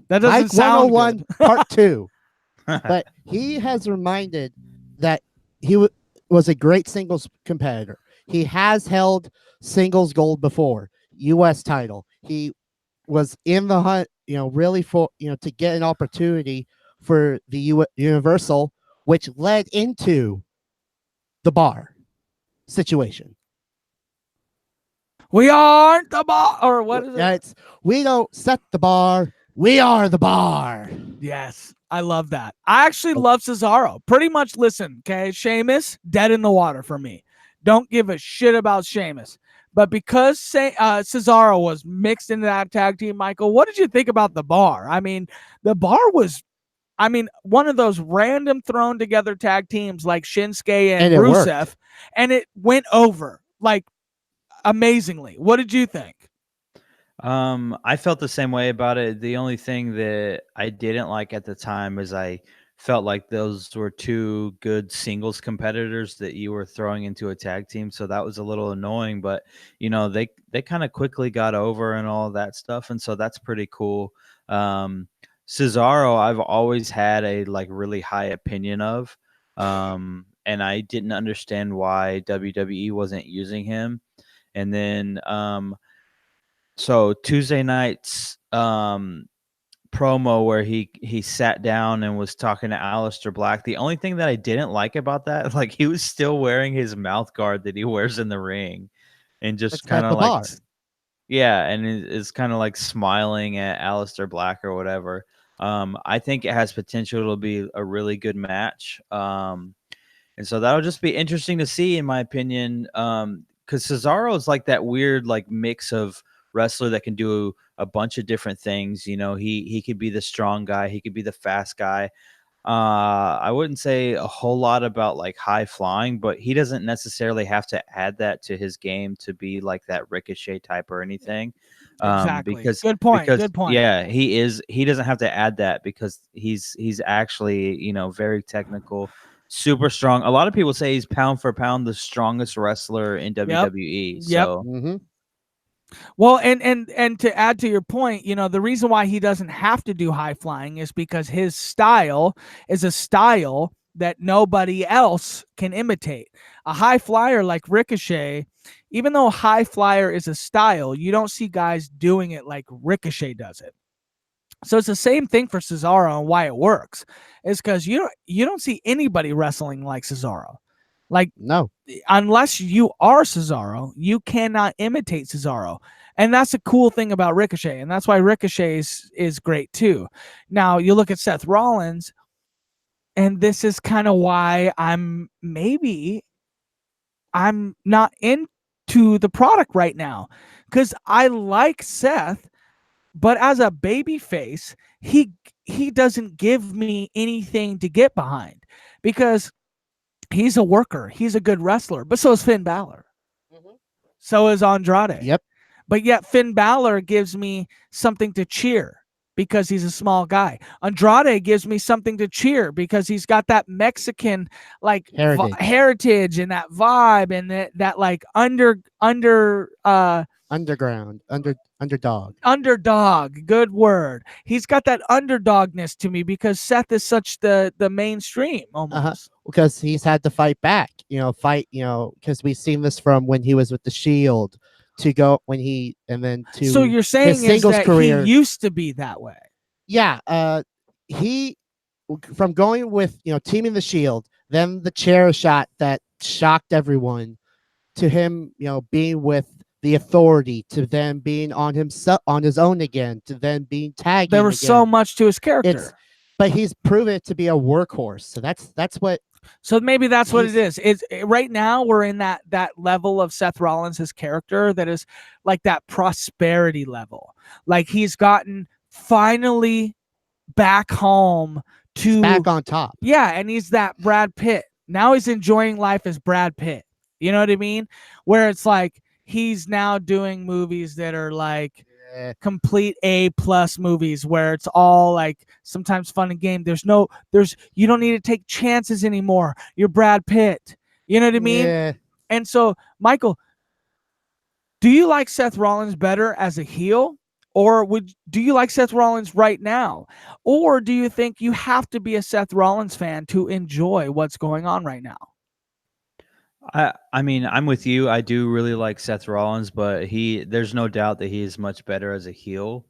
That doesn't Mike sound 101 good. part 2. But he has reminded that he was a great singles competitor. He has held singles gold before, U.S. title. He was in the hunt, really for, to get an opportunity for the Universal, which led into the bar situation. We aren't the bar, or what is it? Yeah, we don't set the bar. We are the bar. Yes, I love that. I actually love Cesaro. Pretty much, listen, okay, Sheamus, dead in the water for me. Don't give a shit about Sheamus. But because Cesaro was mixed into that tag team, Michael, what did you think about the bar? I mean, the bar was, one of those random thrown together tag teams like Shinsuke and Rusev, worked. And it went over like amazingly. What did you think? I felt the same way about it. The only thing that I didn't like at the time is I felt like those were 2 good singles competitors that you were throwing into a tag team. So that was a little annoying, but they kind of quickly got over and all of that stuff. And so that's pretty cool. Cesaro, I've always had a like really high opinion of, and I didn't understand why WWE wasn't using him. And then, so Tuesday night's promo where he sat down and was talking to Aleister Black. The only thing that I didn't like about that, like, he was still wearing his mouth guard that he wears in the ring, and just kind of like, yeah, and is kind of like smiling at Aleister Black or whatever. I think it has potential to be a really good match. And so that'll just be interesting to see, in my opinion. Because Cesaro is like that weird like mix of wrestler that can do a bunch of different things. You know, he could be the strong guy, he could be the fast guy. I wouldn't say a whole lot about like high flying, but he doesn't necessarily have to add that to his game to be like that Ricochet type or anything. Exactly. Because Good point. because Good point. yeah, he doesn't have to add that because he's actually, you know, very technical, super strong. A lot of people say he's pound for pound the strongest wrestler in WWE. Yep. So Mm-hmm. Well, and to add to your point, you know, the reason why he doesn't have to do high flying is because his style is a style that nobody else can imitate. A high flyer like Ricochet, even though high flyer is a style, you don't see guys doing it like Ricochet does it. So it's the same thing for Cesaro, and why it works is because you don't see anybody wrestling like Cesaro. Like, No. unless you are Cesaro, you cannot imitate Cesaro. And that's a cool thing about Ricochet. And that's why Ricochet is great too. Now, you look at Seth Rollins, and this is kind of why I'm not into the product right now. Because I like Seth, but as a baby face, he doesn't give me anything to get behind. Because he's a worker. He's a good wrestler, but so is Finn Balor. So is Andrade. Yep. But yet Finn Balor gives me something to cheer because he's a small guy. Andrade gives me something to cheer because he's got that Mexican like heritage and that vibe and that like underdog, good word. He's got that underdogness to me because Seth is such the mainstream almost. Because he's had to fight back, because we've seen this from when he was with the Shield to go when he and then to so you're saying his singles is that career. He used to be that way. Yeah, he from going with teaming the Shield, then the chair shot that shocked everyone, to him being with the Authority, to then being on his own again, to then being tagged. There was so much to his character. But he's proven it to be a workhorse. So that's what. So maybe that's what it is. It's right now we're in that level of Seth Rollins, his character, that is like that prosperity level. Like he's gotten finally back home to back on top. Yeah, and he's that Brad Pitt. Now he's enjoying life as Brad Pitt. You know what I mean? Where it's like he's now doing movies that are like complete A+ movies where it's all like sometimes fun and game. You don't need to take chances anymore. You're Brad Pitt. You know what I mean? Yeah. And so, Michael, do you like Seth Rollins better as a heel, or do you like Seth Rollins right now, or do you think you have to be a Seth Rollins fan to enjoy what's going on right now? I mean, I'm with you. I do really like Seth Rollins, but there's no doubt that he is much better as a heel.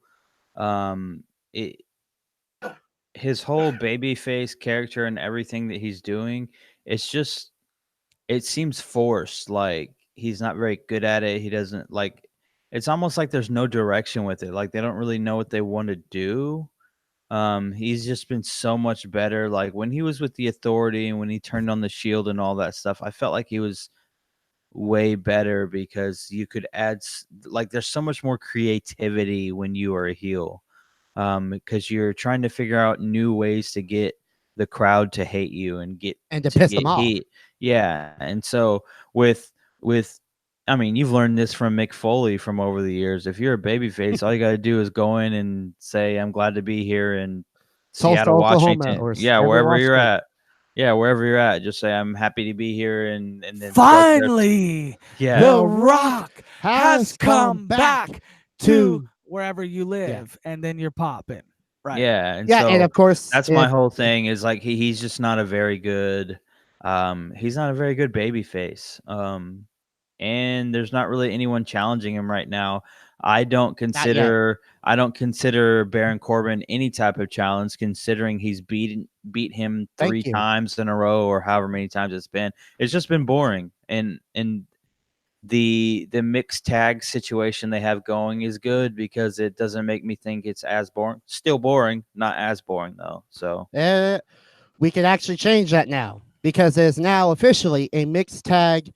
His whole babyface character and everything that he's doing, it seems forced. Like he's not very good at it. He doesn't like. It's almost like there's no direction with it. Like they don't really know what they want to do. He's just been so much better. Like when he was with the Authority and when he turned on the Shield and all that stuff, I felt like he was way better because you could add like there's so much more creativity when you are a heel, because you're trying to figure out new ways to get the crowd to hate you and to piss them off. Yeah, and so with I mean, you've learned this from Mick Foley from over the years. If you're a babyface, all you got to do is go in and say, "I'm glad to be here in Seattle, Washington." Wherever you're at. Yeah, wherever you're at, just say, "I'm happy to be here." And then finally, The Rock has come back to wherever you live, and then you're popping. Right. Yeah. And and of course, that's my whole thing is like he's just not a very good baby face. And there's not really anyone challenging him right now. I don't consider Baron Corbin any type of challenge, considering he's beat him 3 times in a row or however many times it's been. It's just been boring. And the mixed tag situation they have going is good because it doesn't make me think it's as boring. Still boring, not as boring though. So we can actually change that now because there's now officially a mixed tag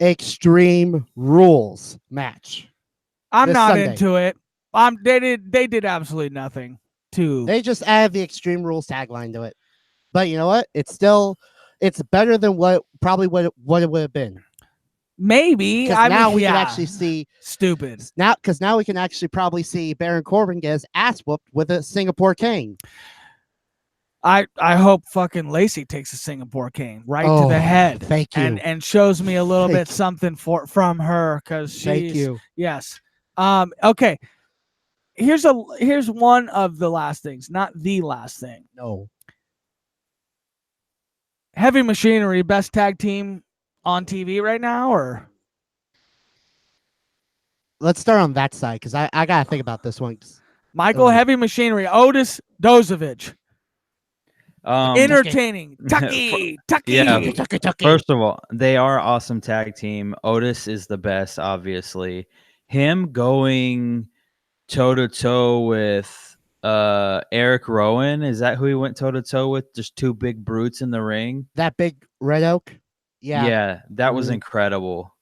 Extreme Rules match. I'm this not Sunday. into it. They did absolutely nothing to. They just added the Extreme Rules tagline to it. But you know what? It's better than what it would have been. Maybe Because now we can actually see stupid. now we can actually probably see Baron Corbin get his ass whooped with a Singapore cane. I hope fucking Lacey takes a Singapore cane right to the head. Thank you. And shows me a little Thank bit something from her because she's. Thank you. Yes. Okay. Here's one of the last things, not the last thing. No. Heavy Machinery, best tag team on TV right now, or Let's start on that side because I gotta think about this one. Michael Heavy Machinery, Otis Dozovich. Entertaining. Tucky. Yeah. First of all, they are awesome tag team. Otis is the best, obviously. Him going toe to toe with Eric Rowan, is that who he went toe to toe with? Just two big brutes in the ring. That big red oak. Yeah. Yeah, that was incredible.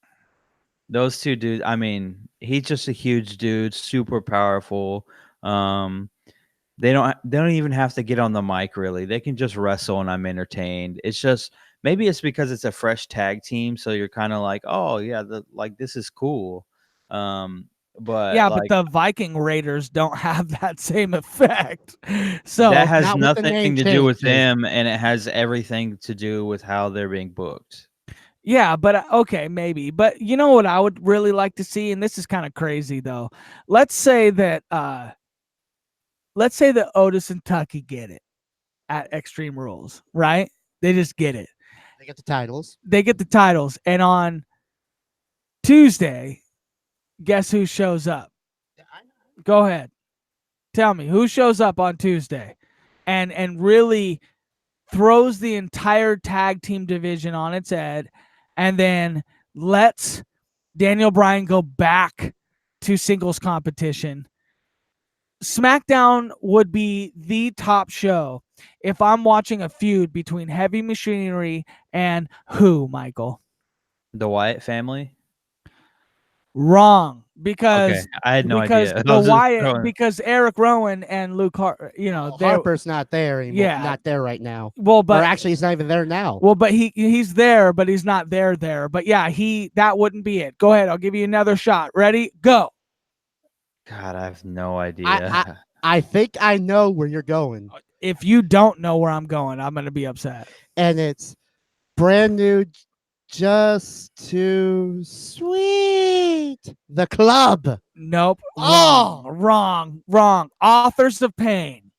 Those two dudes, I mean, he's just a huge dude, super powerful. They don't even have to get on the mic really. They can just wrestle and I'm entertained. It's just maybe it's because it's a fresh tag team, so you're kind of like, oh yeah, this is cool. But yeah, but the Viking Raiders don't have that same effect. So that has nothing to do with them, and it has everything to do with how they're being booked. Yeah, but okay, maybe. But you know what I would really like to see, and this is kind of crazy though. Let's say that Otis and Tucky get it at Extreme Rules, right? They just get it. They get the titles. They get the titles, and on Tuesday, guess who shows up? Go ahead. Tell me who shows up on Tuesday and really throws the entire tag team division on its head and then lets Daniel Bryan go back to singles competition. SmackDown would be the top show if I'm watching a feud between Heavy Machinery and who, Michael? The Wyatt family? Wrong, because I had no idea. Because Eric Rowan and Luke Harper's not there anymore. Yeah, not there right now. Well, but or actually, he's not even there now. Well, but he's there, but he's not there. But yeah, that wouldn't be it. Go ahead, I'll give you another shot. Ready? Go. God, I have no idea. I think I know where you're going. If you don't know where I'm going, I'm gonna be upset. And it's brand new. Just too sweet. The Club. Nope. Wrong. Authors of Pain.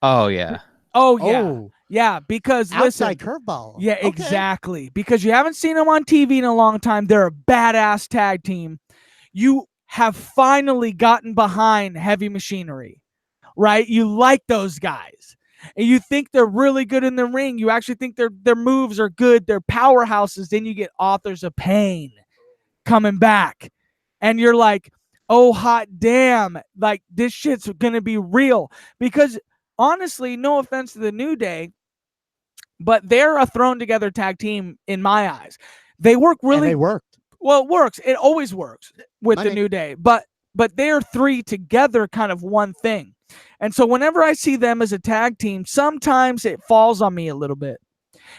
Oh yeah. Oh yeah. Yeah, because outside listen, curveball. Yeah, okay. Exactly. Because you haven't seen them on TV in a long time. They're a badass tag team. You have finally gotten behind Heavy Machinery, right? You like those guys. And you think they're really good in the ring. You actually think their moves are good. They're powerhouses. Then you get Authors of Pain coming back. And you're like, oh, hot damn. Like, this shit's going to be real. Because, honestly, no offense to the New Day, but they're a thrown-together tag team in my eyes. They work really... And they worked. Well, it works. It always works with the New Day. But they're three together, kind of one thing. And so whenever I see them as a tag team, sometimes it falls on me a little bit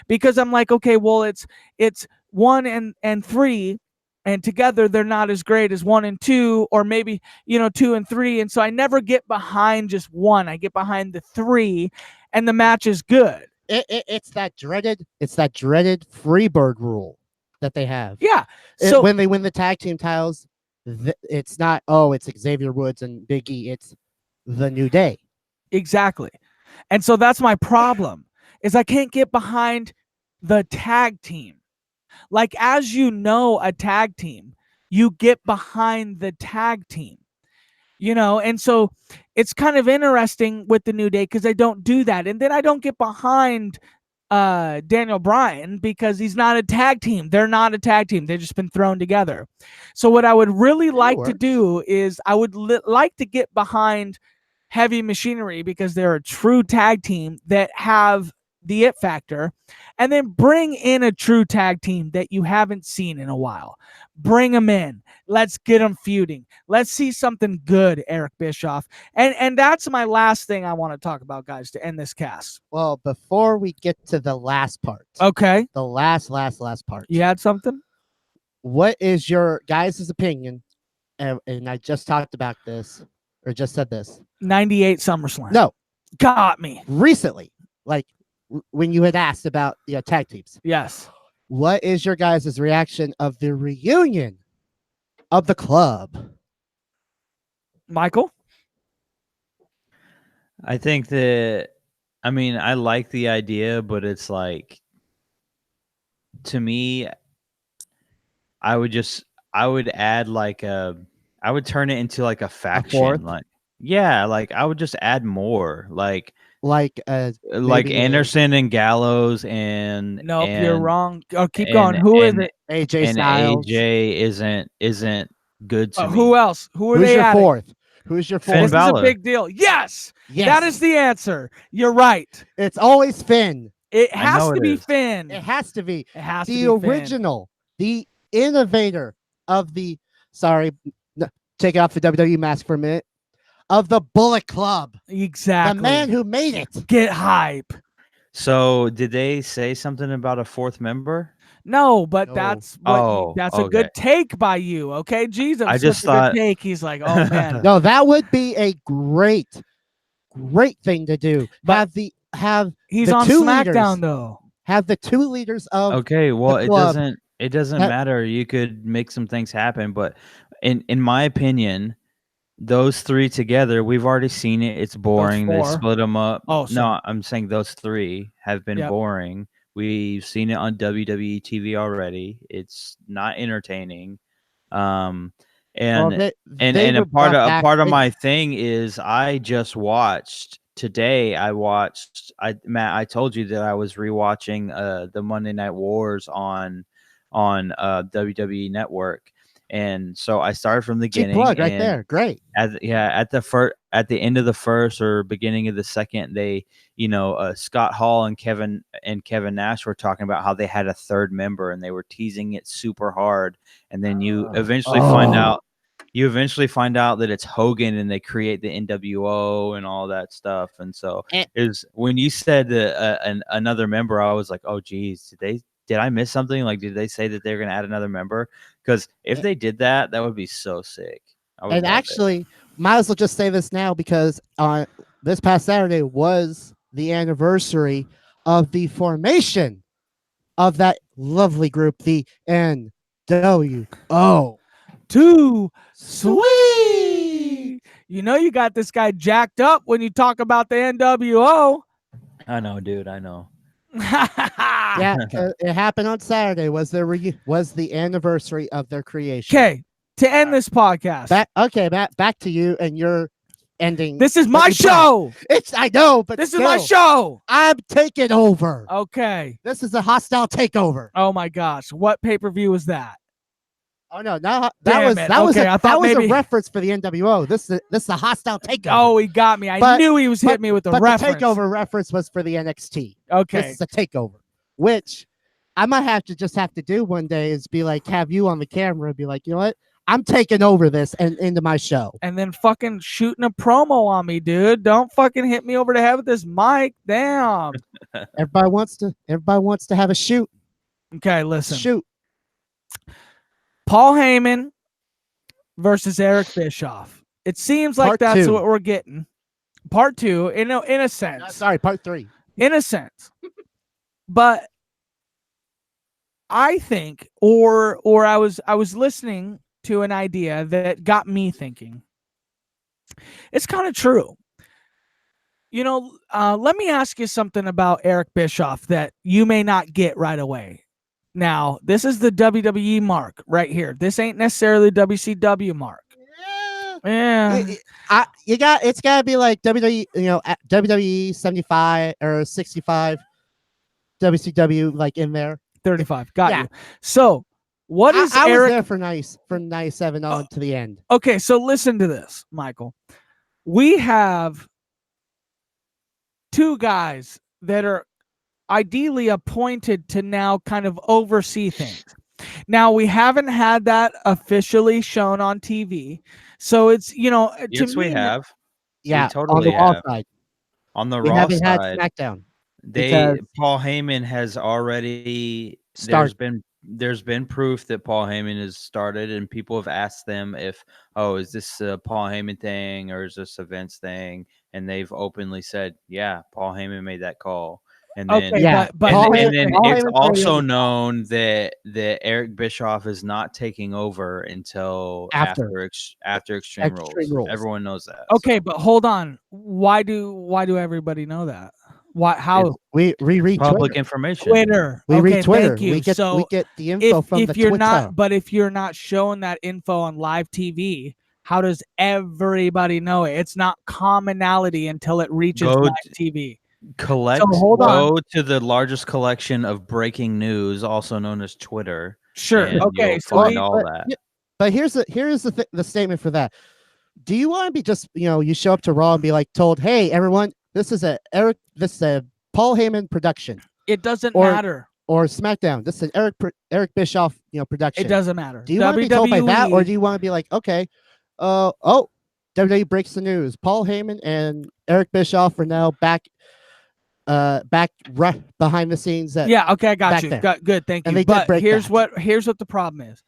because I'm like, okay, well, it's 1 and 3, and together they're not as great as 1 and 2, or maybe 2 and 3. And so I never get behind just 1. I get behind the 3, and the match is good. It's that dreaded Freebird rule that they have. Yeah. So when they win the tag team titles, it's not it's Xavier Woods and Big E. It's the New Day. Exactly. And so that's my problem is I can't get behind the tag team. Like, as a tag team, you get behind the tag team, and so it's kind of interesting with the New Day because I don't do that. And then I don't get behind Daniel Bryan because he's not a tag team. They're not a tag team. They've just been thrown together. So what I would really like to do is I would like to get behind Heavy Machinery because they're a true tag team that have the it factor, and then bring in a true tag team that you haven't seen in a while. Bring them in. Let's get them feuding. Let's see something good, Eric Bischoff. And that's my last thing I want to talk about, guys, to end this cast. Well, before we get to the last part, Okay. the last part, You had something? what is your guys' opinion? And I just talked about this, or just said this. 98 SummerSlam. No, Got me. recently, like when you had asked about tag teams. Yes. What is your guys' reaction of the reunion of the club? Michael? I think that, I mean, I like the idea, but it's like, to me, I would add like I would turn it into like a faction. fourth? Like, yeah, like I would just add more. Like Like maybe Anderson and Gallows and Nope, you're wrong. Oh, keep and- going. Who is it? AJ and Styles. AJ isn't good to me. Who else? Who are Who's they your adding? fourth? Who's your Finn fourth? This is a Balor. big deal. Yes, Yes, that is the answer. You're right. It's always Finn. It I has know to it be is. Finn. It has to be It has to the be Finn. original, the innovator of the. Sorry, take off the WWE mask for a minute. Of the Bullet Club, Exactly. the man who made it. Get hype. So did they say something about a fourth member? No, but No. that's what Oh, that's a good okay. take by you. Okay, Jesus. I just such a good thought- take. He's like, oh man. No, that would be a great thing to do. But- Have He's the on two SmackDown leaders. though. the two leaders of Okay, well, it club. doesn't That- matter. You could make some things happen, but in my opinion, those three together, we've already seen it. It's boring. They four. split them up. Oh, no, sorry. I'm saying those three have been Yep. boring. We've seen it on WWE TV already. It's not entertaining. And well, they and were a part brought back of in- my thing is I just watched today. Matt, I told you that I was rewatching the Monday Night Wars on WWE Network, and so I started from the cheap beginning. plug right and there. Great. at the end of the first or beginning of the second, they Scott Hall and Kevin Nash were talking about how they had a third member and they were teasing it super hard, and then you eventually find out that it's Hogan, and they create the NWO and all that stuff. And so is when you said another member, I was like, oh geez, did I miss something? Like, did they say that they're going to add another member? Because if they did that, that would be so sick. I would And love it. actually, might as well just say this now because this past Saturday was the anniversary of the formation of that lovely group, the NWO. Too sweet. You know you got this guy jacked up when you talk about the NWO. I know, dude. I know. Yeah, it happened on Saturday. Was the anniversary of their creation? Okay, to end this podcast. Back to you and your ending. This is my show. I know, but This is my still, show. I'm taking over. Okay. This is a hostile takeover. Oh my gosh. What pay-per-view was that? Oh no, that Damn was it. that was Okay, I thought a maybe- reference for the NWO. This is a hostile takeover. Oh, he got me. I knew he was hitting me with the but reference. the takeover reference was for the NXT. Okay. This is a takeover, which I might have to do one day is be like, have you on the camera and be like, you know what? I'm taking over this and into my show. And then fucking shooting a promo on me, dude. Don't fucking hit me over the head with this mic. Damn. Everybody wants to have a shoot. Okay, listen. Shoot. Paul Heyman versus Eric Bischoff. It seems like Part that's two. what we're getting. Part two, in a sense. Sorry, part 3. In a sense. But I think, or I was listening to an idea that got me thinking. It's kind of true. Let me ask you something about Eric Bischoff that you may not get right away. Now, this is the WWE mark right here. This ain't necessarily WCW mark. Yeah. It's got to be like WWE, WWE 75 or 65, WCW like in there. 35. Got Yeah. you. So, what is I was Eric? there from 97 on to the end. Okay, so listen to this, Michael. We have two guys that are ideally appointed to now kind of oversee things. Now we haven't had that officially shown on TV, so it's to Yes, we me. have. Yeah, on the totally Raw have. side, On the we Raw haven't had side, SmackDown because Paul Heyman has already start. there's been proof that Paul Heyman has started, and people have asked them if, oh, is this a Paul Heyman thing or is this a Vince thing? And they've openly said, yeah, Paul Heyman made that call. And then Okay, Yeah, but Paul and Heyman- then Paul it's Heyman's already also on the call. known that Eric Bischoff is not taking over until After after Extreme Extreme Rules. Rules. Everyone knows that. okay, but hold on. Why do everybody know that? Why? How? we read Public Twitter. information. Twitter. We okay, read Twitter. thank you. We get So the info from the if you're Twitter. not, but if you're not showing that info on live TV, how does everybody know it? It's not commonality until it reaches Go live TV. Collect. So hold on. Go to the largest collection of breaking news, also known as Twitter. Sure. And Okay. you'll So find all that. But here's the statement for that. Do you want to be just you show up to Raw and be like told, hey everyone, this is a Paul Heyman production, it doesn't Or- matter. or SmackDown, this is an Eric Bischoff production. It doesn't matter. Do you want to be told by that, or do you want to be like, okay, WWE breaks the news. Paul Heyman and Eric Bischoff are now back behind the scenes. Yeah. Okay. I got back you. there. Good. Thank And you. they did But break here's that. what the problem is.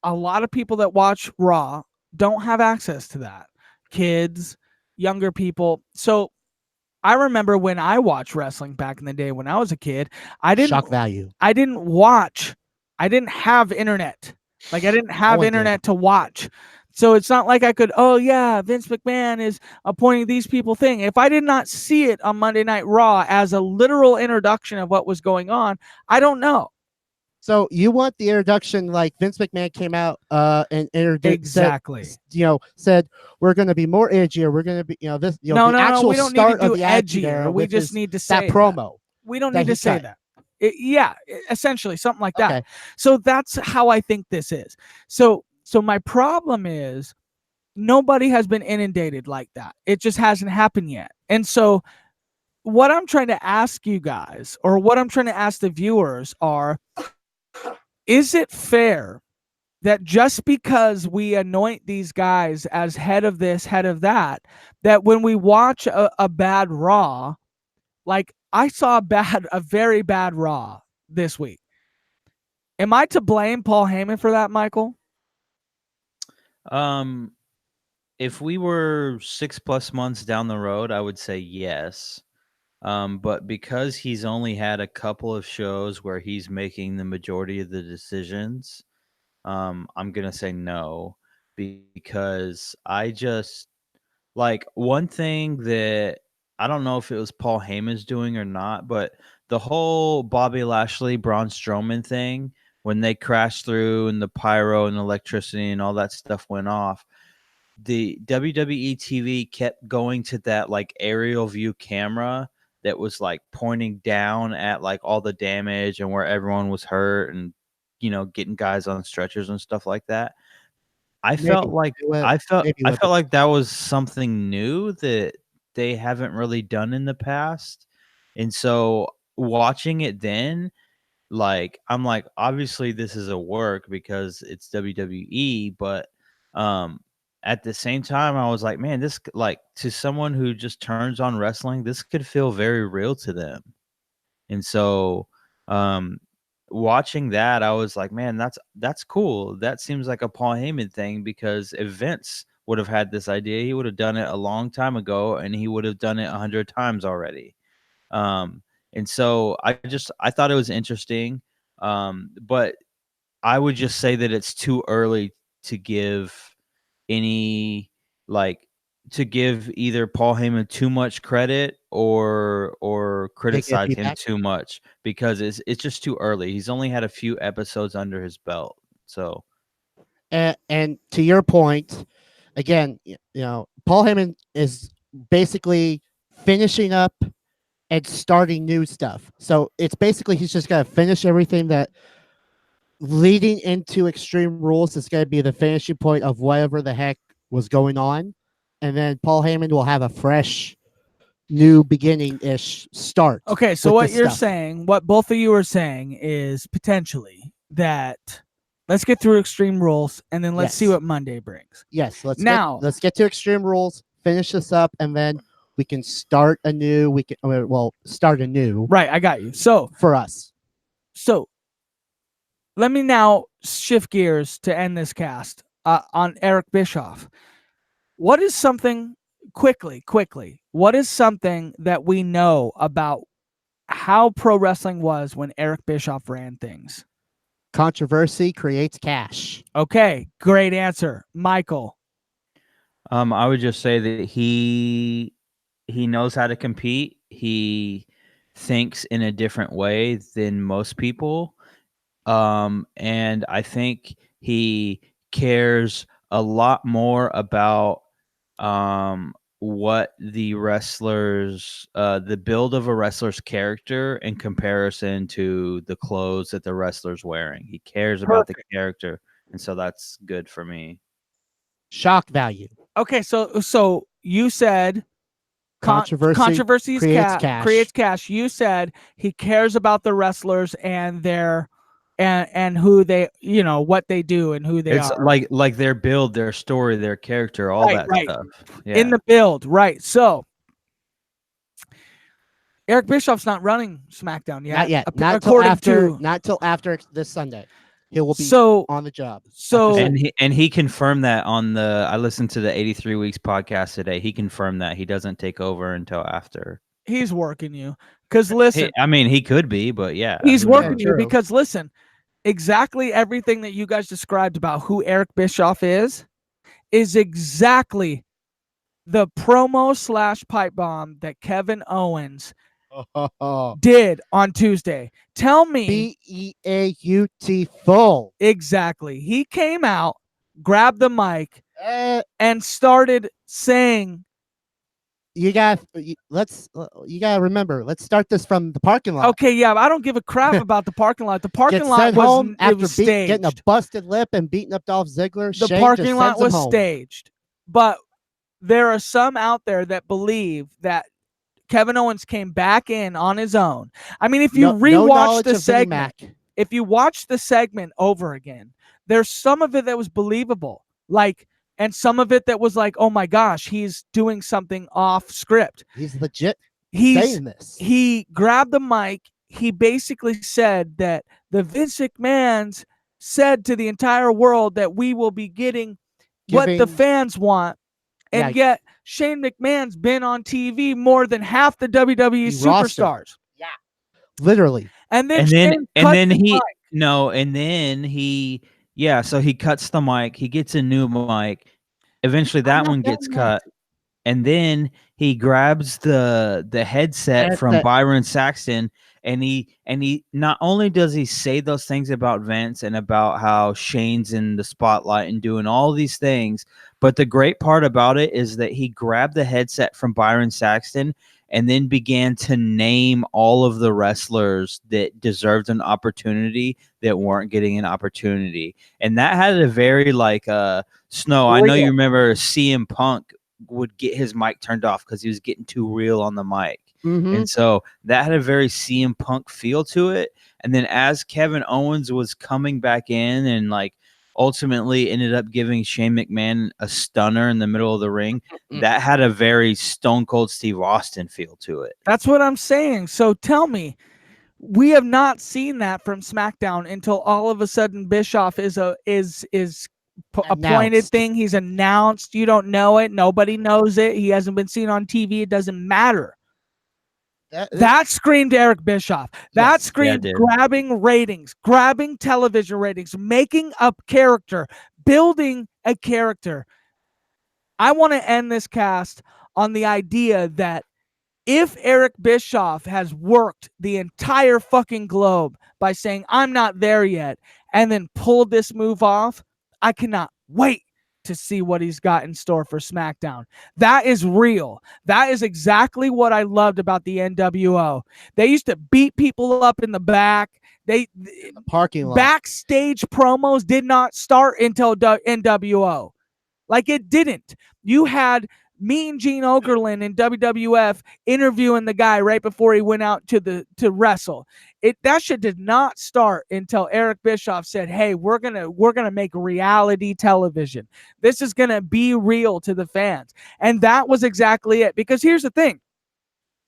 A lot of people that watch Raw don't have access to that. Kids, younger people. So I remember when I watched wrestling back in the day when I was a kid, I didn't Shock value. I didn't have internet. Like I didn't have one did. internet to watch. So it's not like I could, oh yeah, Vince McMahon is appointing these people thing. If I did not see it on Monday Night Raw as a literal introduction of what was going on, I don't know. So you want the introduction like Vince McMahon came out and introduced Exactly. said we're going to be more edgier. We're going to be this the No, actual we don't need start to of do the Attitude Era edgier. We with just need to say that promo. We don't that need to he say cut. that. Essentially something like that. Okay. So that's how I think this is. So my problem is nobody has been inundated like that. It just hasn't happened yet. And so what I'm trying to ask you guys, or what I'm trying to ask the viewers are, is it fair that just because we anoint these guys as head of this, head of that, that when we watch a bad Raw, like I saw a very bad Raw this week. Am I to blame Paul Heyman for that, Michael? If we were 6+ months down the road, I would say yes. But because he's only had a couple of shows where he's making the majority of the decisions, I'm gonna say no, because I just like one thing that I don't know if it was Paul Heyman's doing or not, but the whole Bobby Lashley, Braun Strowman thing, when they crashed through and the pyro and electricity and all that stuff went off, the WWE TV kept going to that like aerial view camera that was like pointing down at like all the damage and where everyone was hurt and getting guys on stretchers and stuff like that. I felt like that was something new that they haven't really done in the past. And so watching it then, like I'm like, obviously this is a work because it's WWE, but at the same time I was like, man, this like to someone who just turns on wrestling, this could feel very real to them. And so watching that, I was like, man, that's cool. That seems like a Paul Heyman thing, because if Vince would have had this idea, he would have done it a long time ago, and he would have done it 100 times already. And so I thought it was interesting. But I would just say that it's too early to give any to give either Paul Heyman too much credit or criticize him too much, because it's just too early. He's only had a few episodes under his belt. So and to your point, again, Paul Heyman is basically finishing up and starting new stuff. So it's basically he's just got to finish everything that leading into Extreme Rules is going to be the finishing point of whatever the heck was going on. And then Paul Heyman will have a fresh, new beginning ish start. Okay, so with what this you're stuff. saying, what both of you are saying is potentially that let's get through Extreme Rules and then let's see Yes. what Monday brings. Yes, Now- let's get to Extreme Rules, finish this up, and then we can start anew. We can start anew Right, I got you. So for us. let me now shift gears to end this cast on Eric Bischoff. What is something quickly, what is something that we know about how pro wrestling was when Eric Bischoff ran things? Controversy creates cash. Okay, great answer. Michael. I would just say that he knows how to compete. He thinks in a different way than most people. And I think he cares a lot more about what the wrestlers, the build of a wrestler's character in comparison to the clothes that the wrestler's wearing. He cares about the character, and so that's good for me. Shock value. Okay, so you said Controversy creates cash. creates cash. You said he cares about the wrestlers and their and who they, what they do and who they It's are. like their build, their story, their character, all Right, that stuff. Yeah. In the build, right? So Eric Bischoff's not running SmackDown yet. Not yet. Not till after this Sunday. He will be on the job. So and he confirmed that on I listened to the 83 Weeks podcast today. He confirmed that he doesn't take over until after. He's working you. Because listen, he could be, but yeah. He's working you true. because listen, exactly everything that you guys described about who Eric Bischoff is exactly the promo / pipe bomb that Kevin Owens did on Tuesday. Tell me. BEAUT full. Exactly. He came out, grabbed the mic, and started saying, you gotta remember, let's start this from the parking lot. Okay, yeah, I don't give a crap about the parking lot. The parking lot was home after staged. getting a busted lip and beating up Dolph Ziggler. The parking lot was staged. But there are some out there that believe that Kevin Owens came back in on his own. I mean, if you rewatch the segment, if you watch the segment over again, there's some of it that was believable. And some of it that was like, oh my gosh, he's doing something off script. He's legit saying this. He grabbed the mic. He basically said that the Vince McMahon's said to the entire world that we will be getting what the fans want. And yet Shane McMahon's been on TV more than half the WWE superstars. Yeah. Literally. So he cuts the mic, he gets a new mic. Eventually that one gets cut. And then he grabs the headset from Byron Saxton, and he not only does he say those things about Vince and about how Shane's in the spotlight and doing all these things, but the great part about it is that he grabbed the headset from Byron Saxton and then began to name all of the wrestlers that deserved an opportunity that weren't getting an opportunity. And that had a very Snow, I know you remember CM Punk would get his mic turned off because he was getting too real on the mic. Mm-hmm. And so that had a very CM Punk feel to it. And then as Kevin Owens was coming back in and ultimately ended up giving Shane McMahon a stunner in the middle of the ring, that had a very Stone Cold Steve Austin feel to it. That's what I'm saying. So tell me, we have not seen that from SmackDown until all of a sudden Bischoff is appointed thing. He's announced. You don't know it. Nobody knows it. He hasn't been seen on TV. It doesn't matter. That screamed Eric Bischoff. That screamed grabbing ratings, grabbing television ratings, making up character, building a character. I want to end this cast on the idea that if Eric Bischoff has worked the entire fucking globe by saying, I'm not there yet, and then pulled this move off, I cannot wait to see what he's got in store for SmackDown. That is real. That is exactly what I loved about the NWO. They used to beat people up in the back. Parking lot. Backstage promos did not start until NWO. It didn't. You had Mean Gene Okerlund in WWF interviewing the guy right before he went out to wrestle. That shit did not start until Eric Bischoff said, "Hey, we're gonna make reality television. This is gonna be real to the fans." And that was exactly it. Because here's the thing: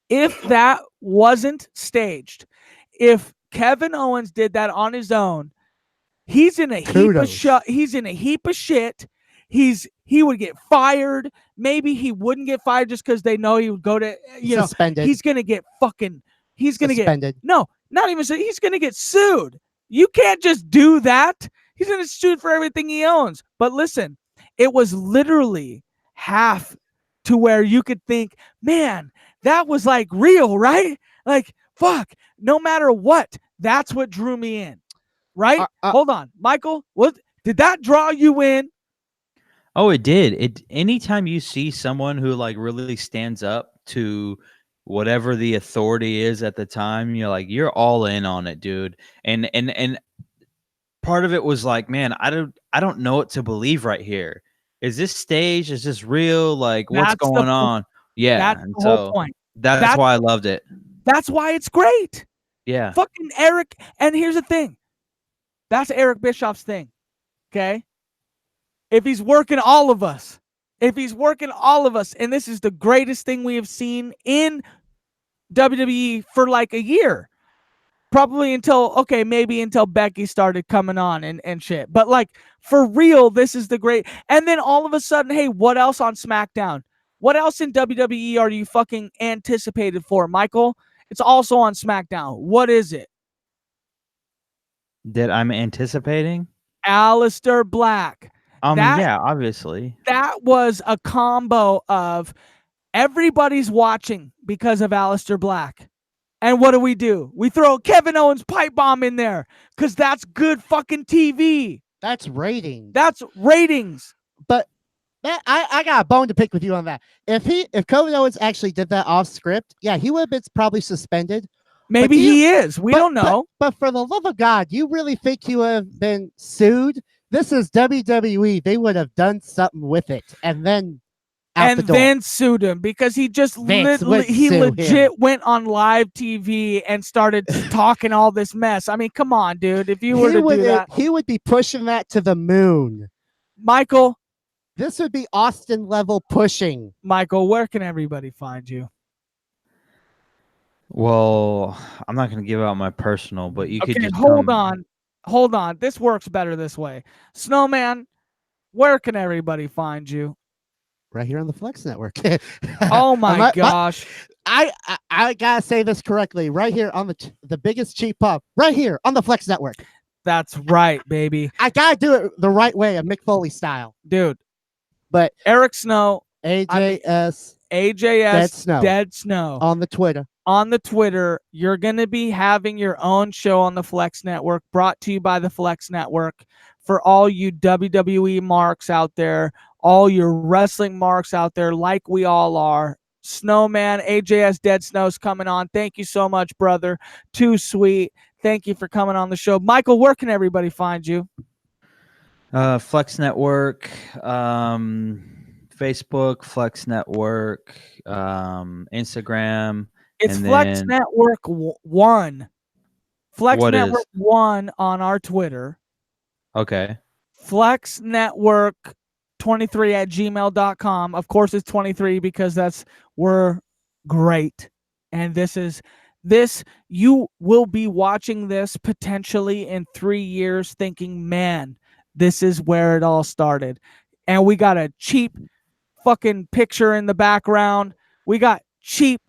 if that wasn't staged, if Kevin Owens did that on his own, he's in a heap of shit. He would get fired. Maybe he wouldn't get fired just because they know he would go to Suspended. He's gonna get Suspended. no, not even so. He's gonna get sued. You can't just do that. He's gonna sue for everything he owns. But listen, it was literally half to where you could think, man, that was like real, right? Like, fuck, no matter what, that's what drew me in, right? Hold on, Michael, what did that draw you in? Oh, it did. Anytime you see someone who like really stands up to whatever the authority is at the time, you're all in on it, dude. And part of it was like, man, I don't know what to believe right here. Is this staged? Is this real? Like, what's going on? Yeah, that's and the so whole point. that's why I loved it. That's why it's great. Yeah. Fucking Eric. And here's the thing. That's Eric Bischoff's thing. Okay? If he's working all of us, and this is the greatest thing we have seen in WWE for like a year, probably maybe until Becky started coming on and shit. But like, for real, this is the great. And then all of a sudden, hey, what else on SmackDown? What else in WWE are you fucking anticipated for, Michael? It's also on SmackDown. What is it? That I'm anticipating? Aleister Black. Yeah, obviously. That was a combo of everybody's watching because of Aleister Black. And what do? We throw Kevin Owens pipe bomb in there because that's good fucking TV. That's ratings. But I got a bone to pick with you on that. If Kevin Owens actually did that off script, yeah, he would have been probably suspended. Maybe he is. We don't know. But for the love of God, you really think he would have been sued? This is WWE. They would have done something with it and then then sued him because he just legit went on live TV and started talking all this mess. I mean, come on, dude. If you were to do that, he would be pushing that to the moon. Michael, this would be Austin level pushing. Michael, where can everybody find you? Well, I'm not going to give out my personal, but you could just Hold on. This works better this way. SnowMan, where can everybody find you? Right here on the Flex Network. Oh my gosh. I gotta say this correctly. Right here on the biggest cheap pop. Right here on the Flex Network. That's right, baby. I gotta do it the right way, a Mick Foley style. Dude. But Eric Snow. AJS Dead Snow. On the Twitter. On the Twitter, you're going to be having your own show on the Flex Network, brought to you by the Flex Network. For all you WWE marks out there, all your wrestling marks out there, like we all are, SnowMan, AJS Dead Snow's coming on. Thank you so much, brother. Too sweet. Thank you for coming on the show. Michael, where can everybody find you? Flex Network, Facebook, Flex Network, Instagram. It's Flex Network 1. Flex Network 1 on our Twitter. Okay. Flex Network 23@gmail.com. Of course, it's 23 because we're great. And you will be watching this potentially in 3 years thinking, man, this is where it all started. And we got a cheap fucking picture in the background. We got cheap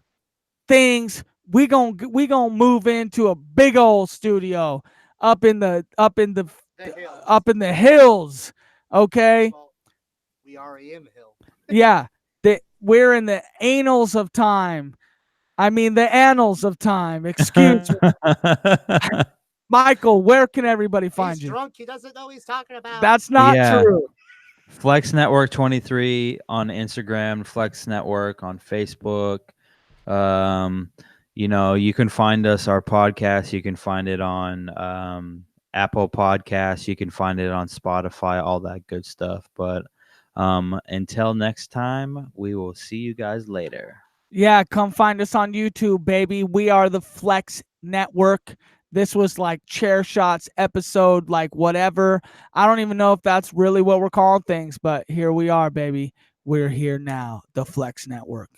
things. We gonna move into a big old studio up in the hills. Okay. We already in the hill. Yeah. We're in the annals of time. I mean the annals of time. Excuse me. Michael, where can everybody find you? He's drunk. He doesn't know what he's talking about. That's not true. Flex Network 23 on Instagram, Flex Network on Facebook. You can find us, our podcast. You can find it on Apple Podcasts. You can find it on Spotify, all that good stuff. But Until next time, we will see you guys later. Yeah, come find us on YouTube, baby. We are the Flex Network. This was like Chair Shots episode, like whatever. I don't even know if that's really what we're calling things, but here we are, baby. We're here now, the Flex Network.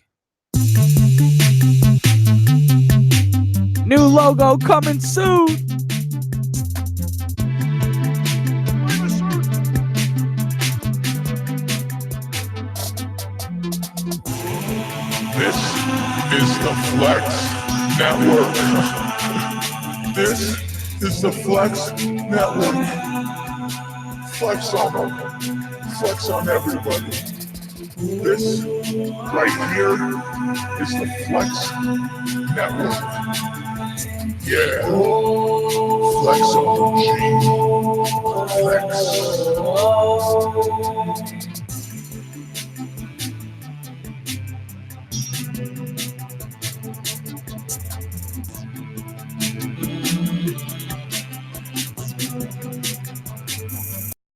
New logo coming soon. This is the Flex Network. This is the Flex Network. Flex on them. Flex on everybody. This right here is the Flex Network. Yeah. Flex on the G. Flex.